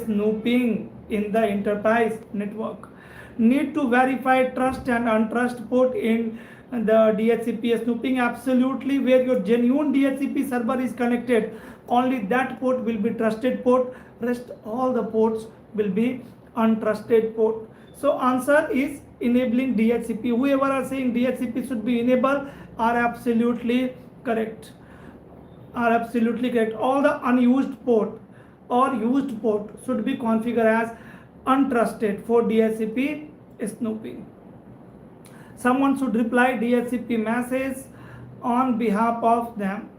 snooping in the enterprise network. Need to verify trust and untrust port in the DHCP snooping. Absolutely, where your genuine DHCP server is connected, only that port will be trusted port. Rest all the ports will be untrusted port. So answer is enabling DHCP. Whoever are saying DHCP should be enabled are absolutely correct. All the unused port or used port should be configured as untrusted for DHCP snooping. Someone should reply DHCP message on behalf of them.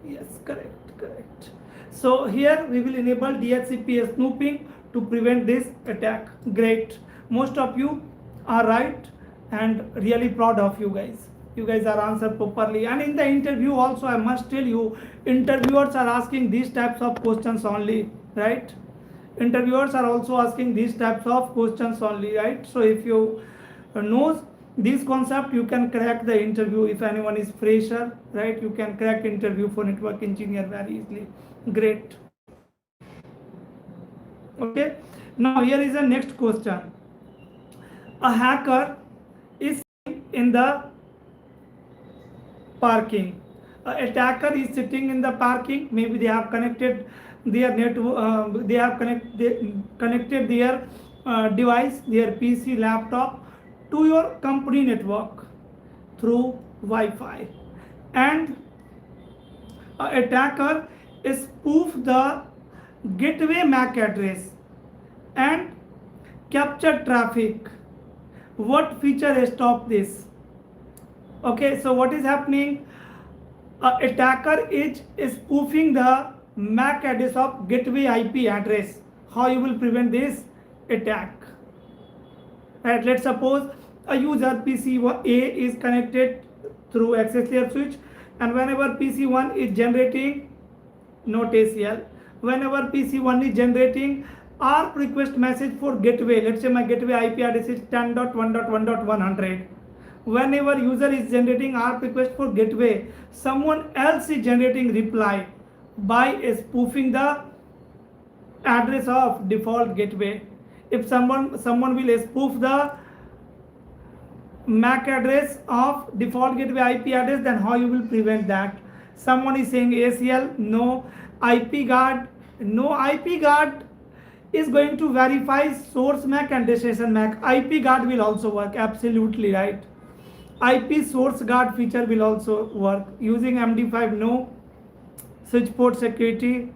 Yes, correct. So here we will enable DHCP snooping to prevent this attack. Great. Most of you are right and really proud of you guys. You guys are answered properly. And in the interview also, I must tell you, interviewers are asking these types of questions only, right? Interviewers are also asking these types of questions only, right? So if you knows this concept, you can crack the interview. If anyone is fresher, right, you can crack interview for network engineer very easily. Great. Okay, now here is the next question. A hacker is in the parking. An attacker is sitting in the parking. Maybe they have connected their network, they have connected their device, their PC, laptop to your company network through Wi-Fi, and an attacker spoof the gateway MAC address and capture traffic. What feature stop this? Okay, so what is happening? Attacker is spoofing the MAC address of gateway IP address. How you will prevent this attack? Right, let's suppose a user PC A is connected through access layer switch, and whenever PC1 is generating, note ACL, whenever PC1 is generating ARP request message for gateway, let's say my gateway IP address is 10.1.1.100. Whenever user is generating ARP request for gateway, someone else is generating reply by spoofing the address of default gateway. If someone will spoof the MAC address of default gateway IP address, then how you will prevent that? Someone is saying ACL, no. IP guard, no. IP guard is going to verify source MAC and destination MAC. IP guard will also work, absolutely right. IP source guard feature will also work. Using MD5, no. Switch port security.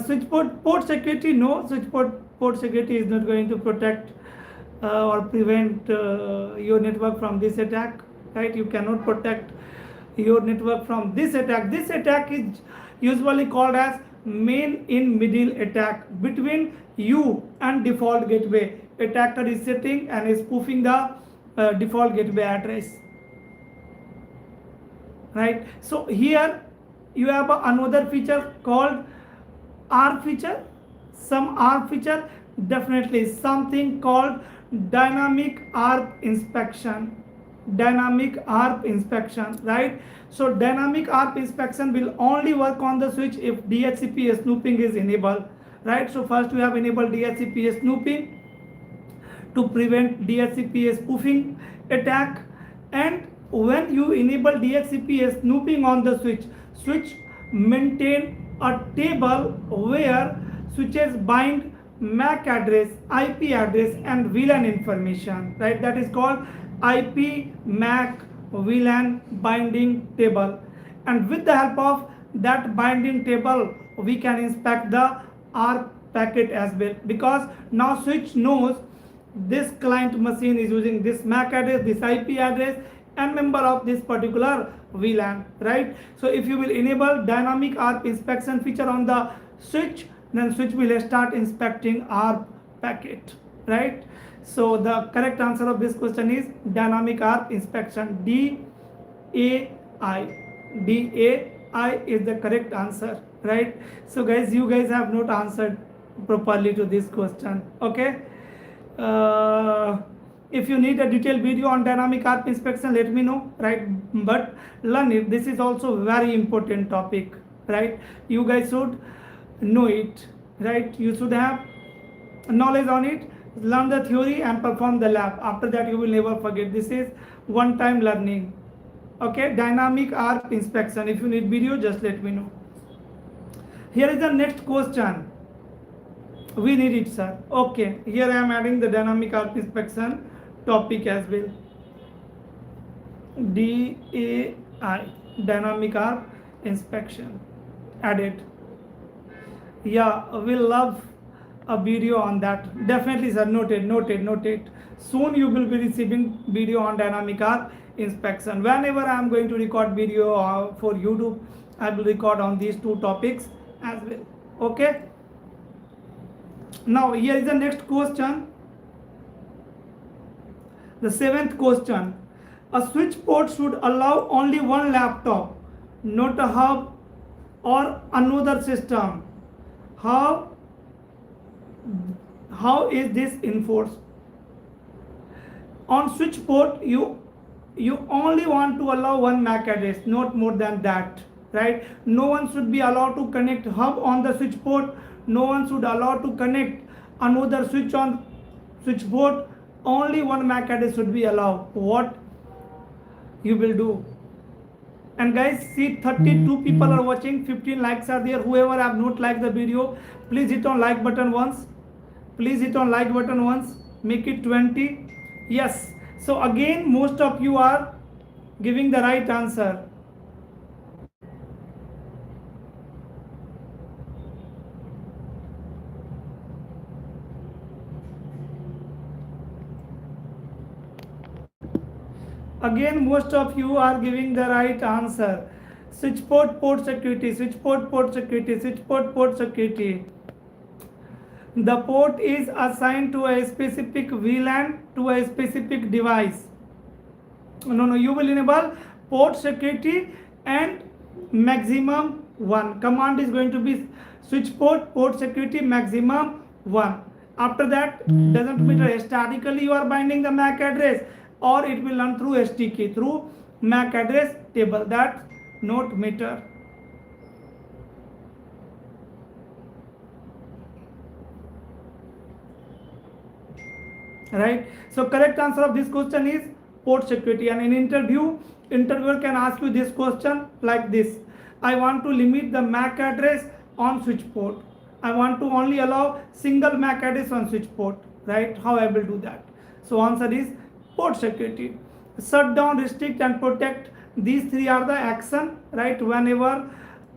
Switch port security, no. Switch port security is not going to protect or prevent your network from this attack, right? You cannot protect your network from this attack. This attack is usually called as main in middle attack. Between you and default gateway, attacker is sitting and is spoofing the default gateway address, right? So here you have another feature called R feature. Some R feature, definitely something called dynamic ARP inspection. Dynamic ARP inspection, right? So dynamic ARP inspection will only work on the switch if DHCP snooping is enabled, right? So first we have enabled DHCP snooping to prevent DHCP spoofing attack, and when you enable DHCP snooping on the switch maintain a table where switches bind MAC address, IP address and VLAN information, right? That is called IP MAC VLAN binding table, and with the help of that binding table we can inspect the ARP packet as well, because now switch knows this client machine is using this MAC address, this IP address and member of this particular VLAN, right? So if you will enable dynamic ARP inspection feature on the switch, then switch will start inspecting ARP packet, right? So the correct answer of this question is dynamic ARP inspection. DAI is the correct answer, right? So guys, you guys have not answered properly to this question, okay? If you need a detailed video on dynamic ARP inspection, let me know, right? But learn it. This is also very important topic, right? You guys should know it, right? You should have knowledge on it. Learn the theory and perform the lab. After that you will never forget. This is one time learning, okay? Dynamic ARP inspection. If you need video, just let me know. Here is the next question. We need it, sir. Okay, here I am adding the dynamic ARP inspection topic as well. DAI, dynamic ARP inspection, added. Yeah, we'll love a video on that. Definitely, sir. Noted. Soon you will be receiving video on dynamic ARP inspection. Whenever I am going to record video for YouTube, I will record on these two topics as well, okay? Now here is the next question. The seventh question. A switch port should allow only one laptop, not a hub or another system. How is this enforced? On switch port, you only want to allow one MAC address, not more than that, right? No one should be allowed to connect hub on the switch port. No one should allow to connect another switch on switch port. Only one MAC address should be allowed. What you will do? And guys, see 32 people are watching, 15 likes are there. Whoever have not liked the video, please hit on like button once. Please hit on like button once. Make it 20. Yes. So again, most of you are giving the right answer. Again, most of you are giving the right answer. Switch port security, switch port security, switch port security. The port is assigned to a specific VLAN to a specific device. No, you will enable port security and maximum 1. Command is going to be switch port security maximum 1. After that, doesn't matter, statically you are binding the MAC address, or it will run through SDK, through MAC address table. That not matter. Right? So correct answer of this question is port security. And in interview, interviewer can ask you this question like this: I want to limit the MAC address on switch port. I want to only allow single MAC address on switch port. Right? How I will do that? So answer is port security. shut down, restrict and protect. These three are the action, right? Whenever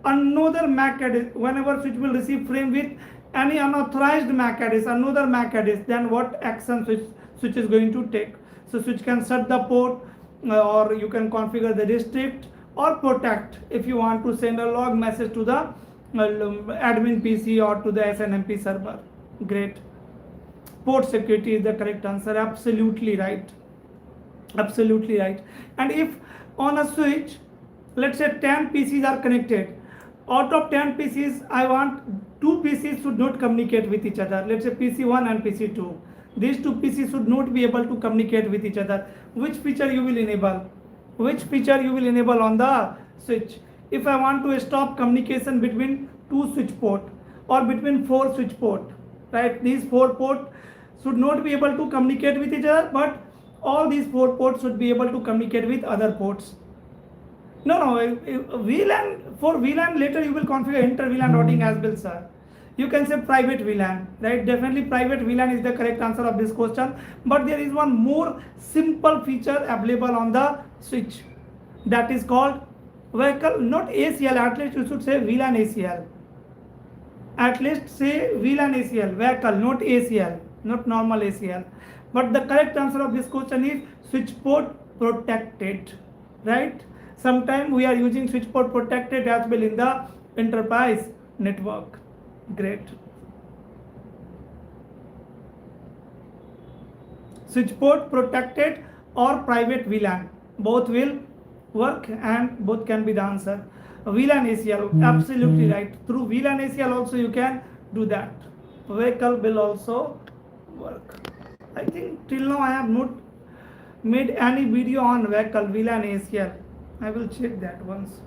another MAC address, whenever switch will receive frame with any unauthorized MAC address, another MAC address, then what action switch is going to take? So switch can shut the port, or you can configure the restrict or protect if you want to send a log message to the admin PC or to the SNMP server. Great. Port security is the correct answer. Absolutely right. Absolutely right. And if on a switch, let's say 10 PCs are connected, out of 10 PCs I want 2 PCs should not communicate with each other. Let's say PC1 and PC2. These 2 PCs should not be able to communicate with each other. Which feature you will enable? Which feature you will enable on the switch? If I want to stop communication between 2 switch port or between 4 switch port, right? These 4 port should not be able to communicate with each other, but all these 4 ports should be able to communicate with other ports. No, VLAN, for VLAN later you will configure inter VLAN routing as well, sir. You can say private VLAN, right? Definitely private VLAN is the correct answer of this question. But there is one more simple feature available on the switch, that is called vehicle, not ACL. At least you should say VLAN ACL. At least say VLAN ACL, vehicle, not ACL, not normal ACL. But the correct answer of this question is switch port protected, right? Sometimes we are using switch port protected as well in the enterprise network. Great. Switch port protected or private VLAN, both will work and both can be the answer. VLAN ACL, absolutely right. Through VLAN ACL also you can do that. Vehicle will also work. I think till now I have not made any video on vehicle VLAN ACL. I will check that once.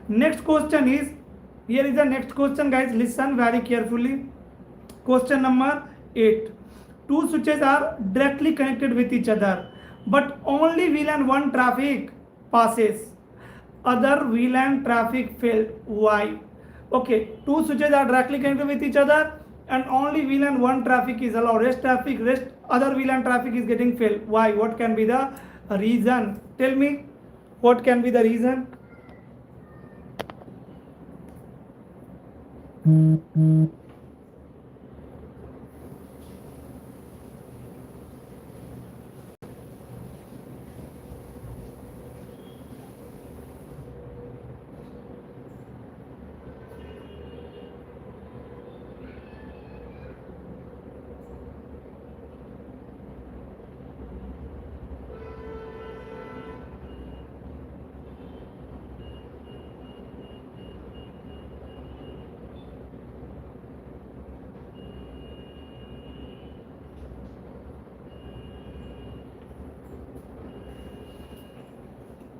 Next question is, here is the next question, guys. Listen very carefully. Question number 8. 2 switches are directly connected with each other, but only VLAN 1 traffic passes. Other VLAN traffic failed. Why? Okay, 2 switches are directly connected with each other and only VLAN 1 traffic is allowed. Rest other VLAN traffic is getting failed. Why? What can be the reason? Tell me, what can be the reason?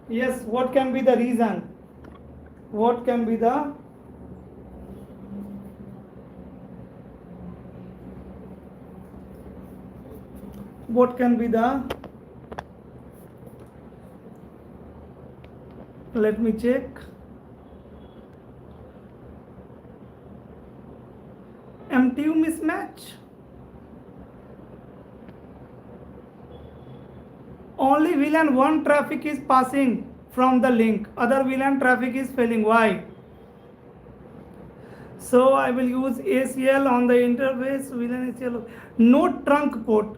Yes, what can be the reason? What can be the let me check. MTU mismatch. Only VLAN 1 traffic is passing from the link, other VLAN traffic is failing. Why? So I will use ACL on the interface. VLAN ACL, no trunk port,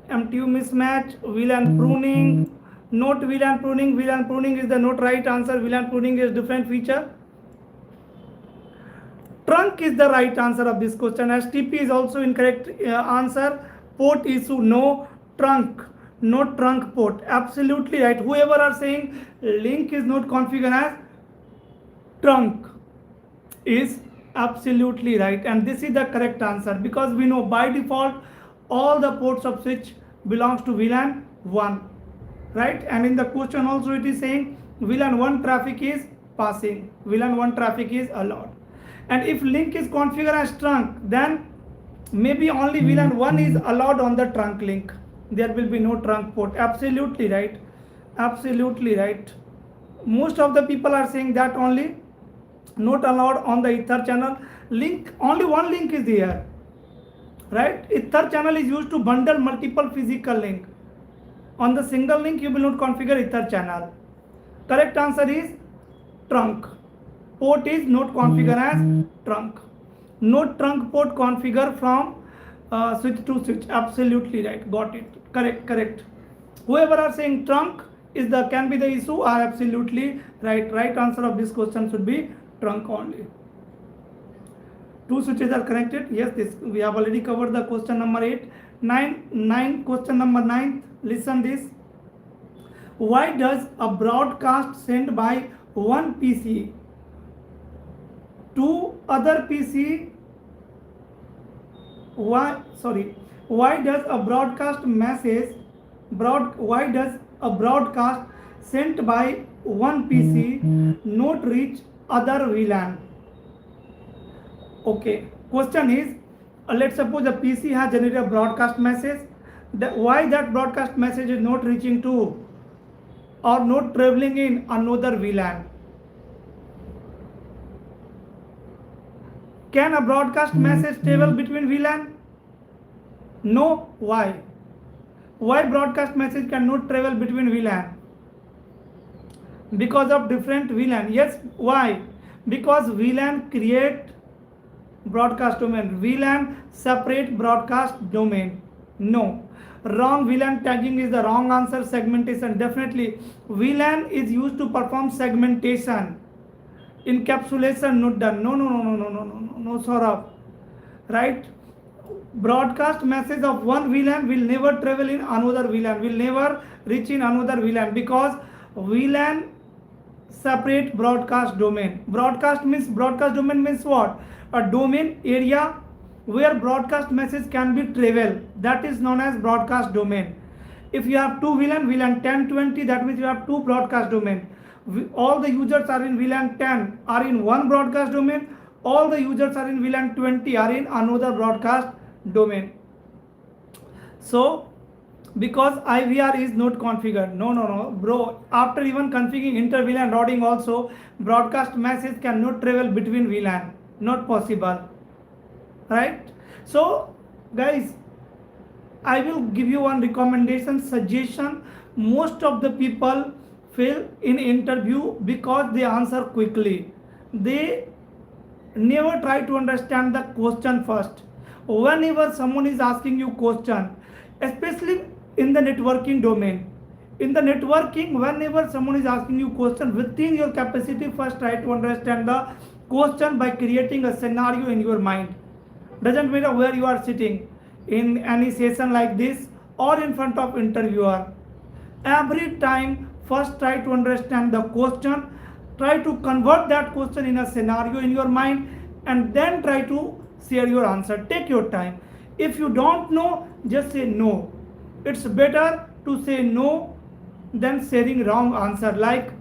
MTU mismatch, VLAN pruning, not VLAN pruning. VLAN pruning is the not right answer. VLAN pruning is different feature. Trunk is the right answer of this question. STP is also incorrect answer. Port issue, no trunk. Not trunk port. Absolutely right. Whoever are saying link is not configured as trunk is absolutely right, and this is the correct answer, because we know by default all the ports of switch belongs to VLAN 1, right? And in the question also it is saying VLAN 1 traffic is passing, VLAN 1 traffic is allowed. And if link is configured as trunk, then maybe only VLAN 1 is allowed on the trunk link. There will be no trunk port. Absolutely right. Absolutely right. Most of the people are saying that only not allowed on the ether channel link. Only one link is there, right? Ether channel is used to bundle multiple physical link. On the single link, you will not configure Ether channel. Correct answer is trunk. Port is not configured as trunk. No trunk port configure from switch to switch. Absolutely right. Got it. Correct. Correct. Whoever are saying trunk is the can be the issue are absolutely right. Right answer of this question should be trunk only. Two switches are connected. Yes, this we have already covered the question number 8. 9 question number 9. Listen this. Why does a broadcast sent by one PC to other PC? Why does a broadcast message why does a broadcast sent by one PC not reach other VLAN? Okay, question is, let's suppose a PC has generated a broadcast message. Why that broadcast message is not reaching to or not traveling in another VLAN? Can a broadcast message travel between VLAN? No. Why? Why broadcast message cannot travel between VLAN? Because of different VLAN. Yes. Why? Because VLAN create broadcast domain. VLAN separate broadcast domain. No. Wrong. VLAN tagging is the wrong answer. Segmentation. Definitely. VLAN is used to perform segmentation. Encapsulation not done. No, Saurabh. Right? Broadcast message of one VLAN will never travel in another VLAN, will never reach in another VLAN, because VLAN separate broadcast domain. Broadcast domain means what? A domain area where broadcast message can be travel. That is known as broadcast domain. If you have two VLAN 10, 20, that means you have two broadcast domain. All the users are in VLAN 10 are in one broadcast domain. All the users are in VLAN 20 are in another broadcast domain. So because IVR is not configured, no bro, after even configuring inter VLAN routing also, broadcast message cannot travel between VLAN, not possible, right? So guys, I will give you one recommendation, suggestion. Most of the people fail in interview because they answer quickly. They never try to understand the question first. Whenever someone is asking you question, especially in the networking domain, in the networking, whenever someone is asking you question, within your capacity, first try to understand the question by creating a scenario in your mind. Doesn't matter where you are sitting, in any session like this or in front of interviewer. Every time first try to understand the question, try to convert that question in a scenario in your mind, and then try to share your answer. Take your time. If you don't know, just say no. It's better to say no than sharing wrong answer, like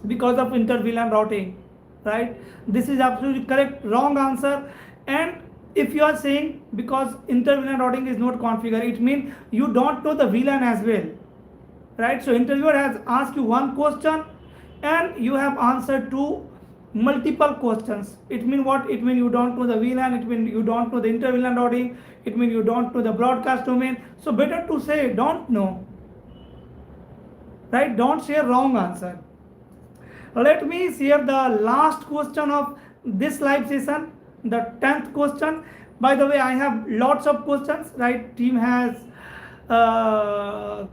because of inter VLAN routing, right? This is absolutely correct, wrong answer. And if you are saying because inter VLAN routing is not configured, it means you don't know the VLAN as well, right? So interviewer has asked you one question and you have answered to multiple questions. It means what? It means you don't know the VLAN, it means you don't know the inter VLAN routing, it means you don't know the broadcast domain. So better to say don't know, right? Don't share wrong answer. Let me share the last question of this live session, the 10th question. By the way, I have lots of questions, right? Team has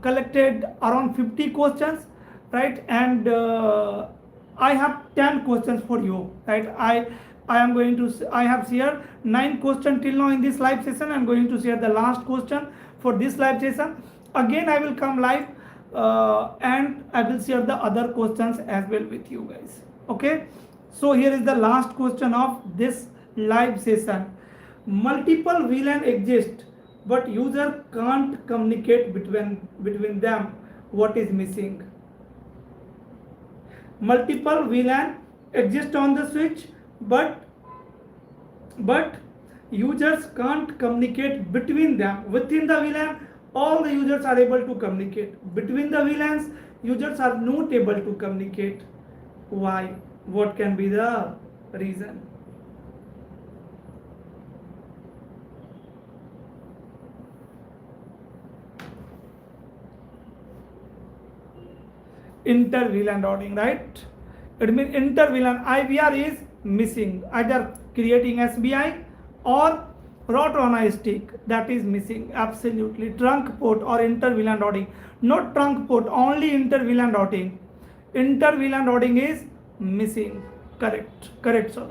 collected around 50 questions, right? And I have 10 questions for you, right? I have shared 9 questions till now in this live session. I'm going to share the last question for this live session. Again, I will come live and I will share the other questions as well with you guys. Okay, so here is the last question of this live session. Multiple VLAN exist, but user can't communicate between them. What is missing? Multiple VLAN exist on the switch, but users can't communicate between them. Within the VLAN, all the users are able to communicate. Between the VLANs, users are not able to communicate. Why? What can be the reason? inter-VLAN routing, right? It means inter-VLAN IVR is missing, either creating SBI or route on a stick, that is missing. Absolutely. Trunk port or inter-VLAN routing, not trunk port, only inter-VLAN routing. Inter-VLAN routing is missing. Correct sir.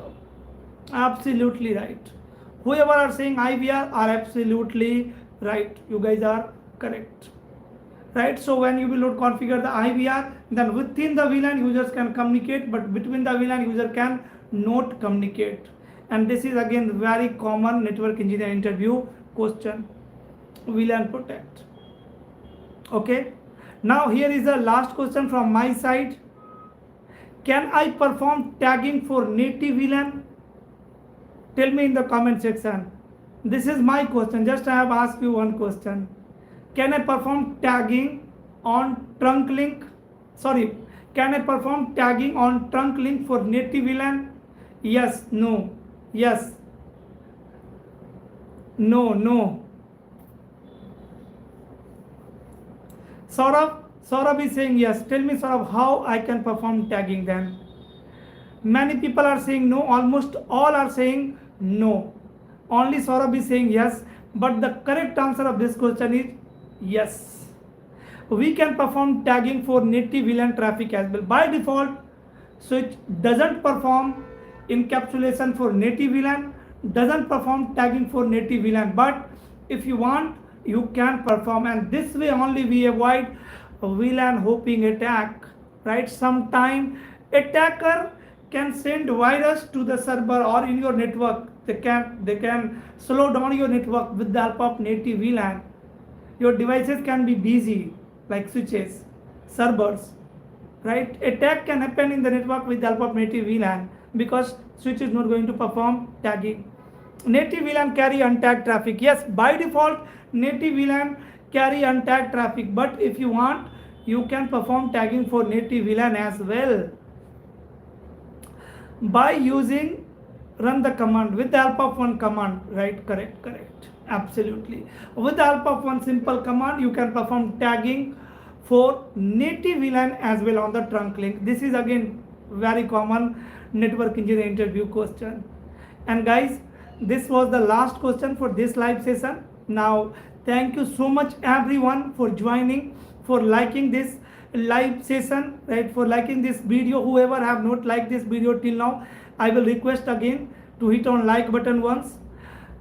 Absolutely right. Whoever are saying IVR are absolutely right. You guys are correct. Right, so when you will not configure the IVR, then within the VLAN users can communicate, but between the VLAN user can not communicate. And this is again very common network engineer interview question. VLAN protect. Okay, now here is the last question from my side. Can I perform tagging for native VLAN? Tell me in the comment section. This is my question, just I have asked you one question. Can I perform tagging on trunk link? Sorry, can I perform tagging on trunk link for native VLAN? Yes, no, yes, no. Saurabh is saying yes. Tell me, Saurabh, how I can perform tagging then? Many people are saying no, almost all are saying no. Only Saurabh is saying yes, but the correct answer of this question is yes. We can perform tagging for native VLAN traffic as well. By default, switch doesn't perform encapsulation for native VLAN, doesn't perform tagging for native VLAN, but if you want, you can perform, and this way only we avoid VLAN hopping attack, right? Sometime attacker can send virus to the server or in your network. They can slow down your network with the help of native VLAN. Your devices can be busy like switches, servers, right? Attack can happen in the network with the help of native VLAN because switch is not going to perform tagging. Native VLAN carry untagged traffic. Yes, by default native VLAN carry untagged traffic, but if you want, you can perform tagging for native VLAN as well by using run the command with the help of one command, right? Correct. Absolutely. With the help of one simple command, you can perform tagging for native VLAN as well on the trunk link. This is again very common network engineer interview question. And guys, this was the last question for this live session. Now, thank you so much everyone for joining, for liking this live session, right? For liking this video. Whoever have not liked this video till now, I will request again to hit on like button once.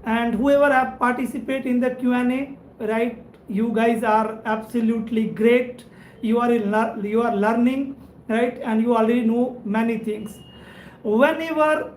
And whoever have participate in the Q&A, right? You guys are absolutely great. You are learning, right? And you already know many things. Whenever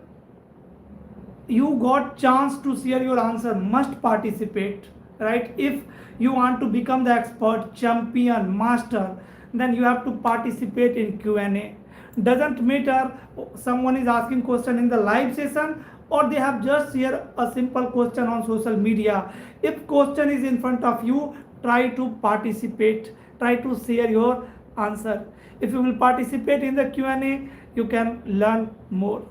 you got chance to share your answer, must participate, right? If you want to become the expert, champion, master, then you have to participate in Q&A. Doesn't matter someone is asking question in the live session or they have just shared a simple question on social media. If question is in front of you, try to participate, try to share your answer. If you will participate in the Q&A, you can learn more.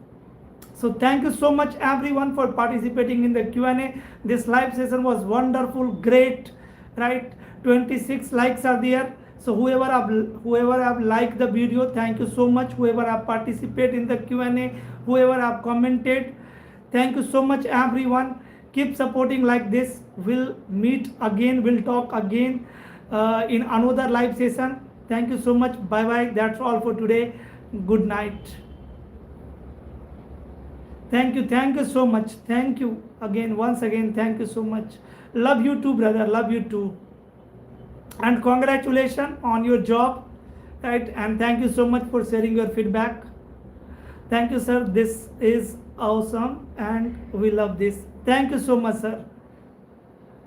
So thank you so much everyone for participating in the Q&A. This live session was wonderful, great, right? 26 likes are there. So whoever have liked the video, thank you so much. Whoever have participated in the Q&A, whoever have commented, thank you so much everyone. Keep supporting like this. We'll meet again, we'll talk again in another live session. Thank you so much. Bye bye. That's all for today. Good night. Thank you so much. Thank you again, once again, thank you so much. Love you too, brother, love you too. And congratulations on your job, right? And thank you so much for sharing your feedback. Thank you, sir. This is awesome and we love this. Thank you so much, sir.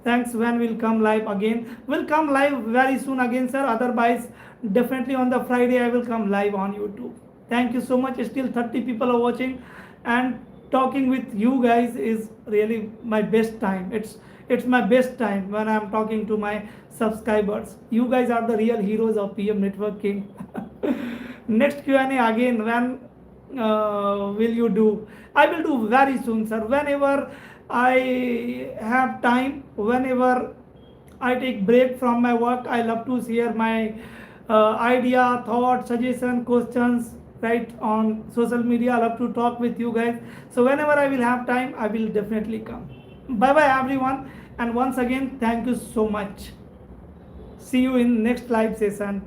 Thanks. When we'll come live again, we'll come live very soon again, sir. Otherwise, definitely on the Friday I will come live on YouTube. Thank you so much. Still 30 people are watching, and talking with you guys is really my best time. It's my best time when I'm talking to my subscribers. You guys are the real heroes of PM Networking. Next Q&A again, when will you do? I will do very soon, sir. Whenever I have time, whenever I take break from my work, I love to share my idea, thought, suggestion, questions, right, on social media. I love to talk with you guys. So whenever I will have time, I will definitely come. Bye bye everyone, and once again, thank you so much. See you in next live session.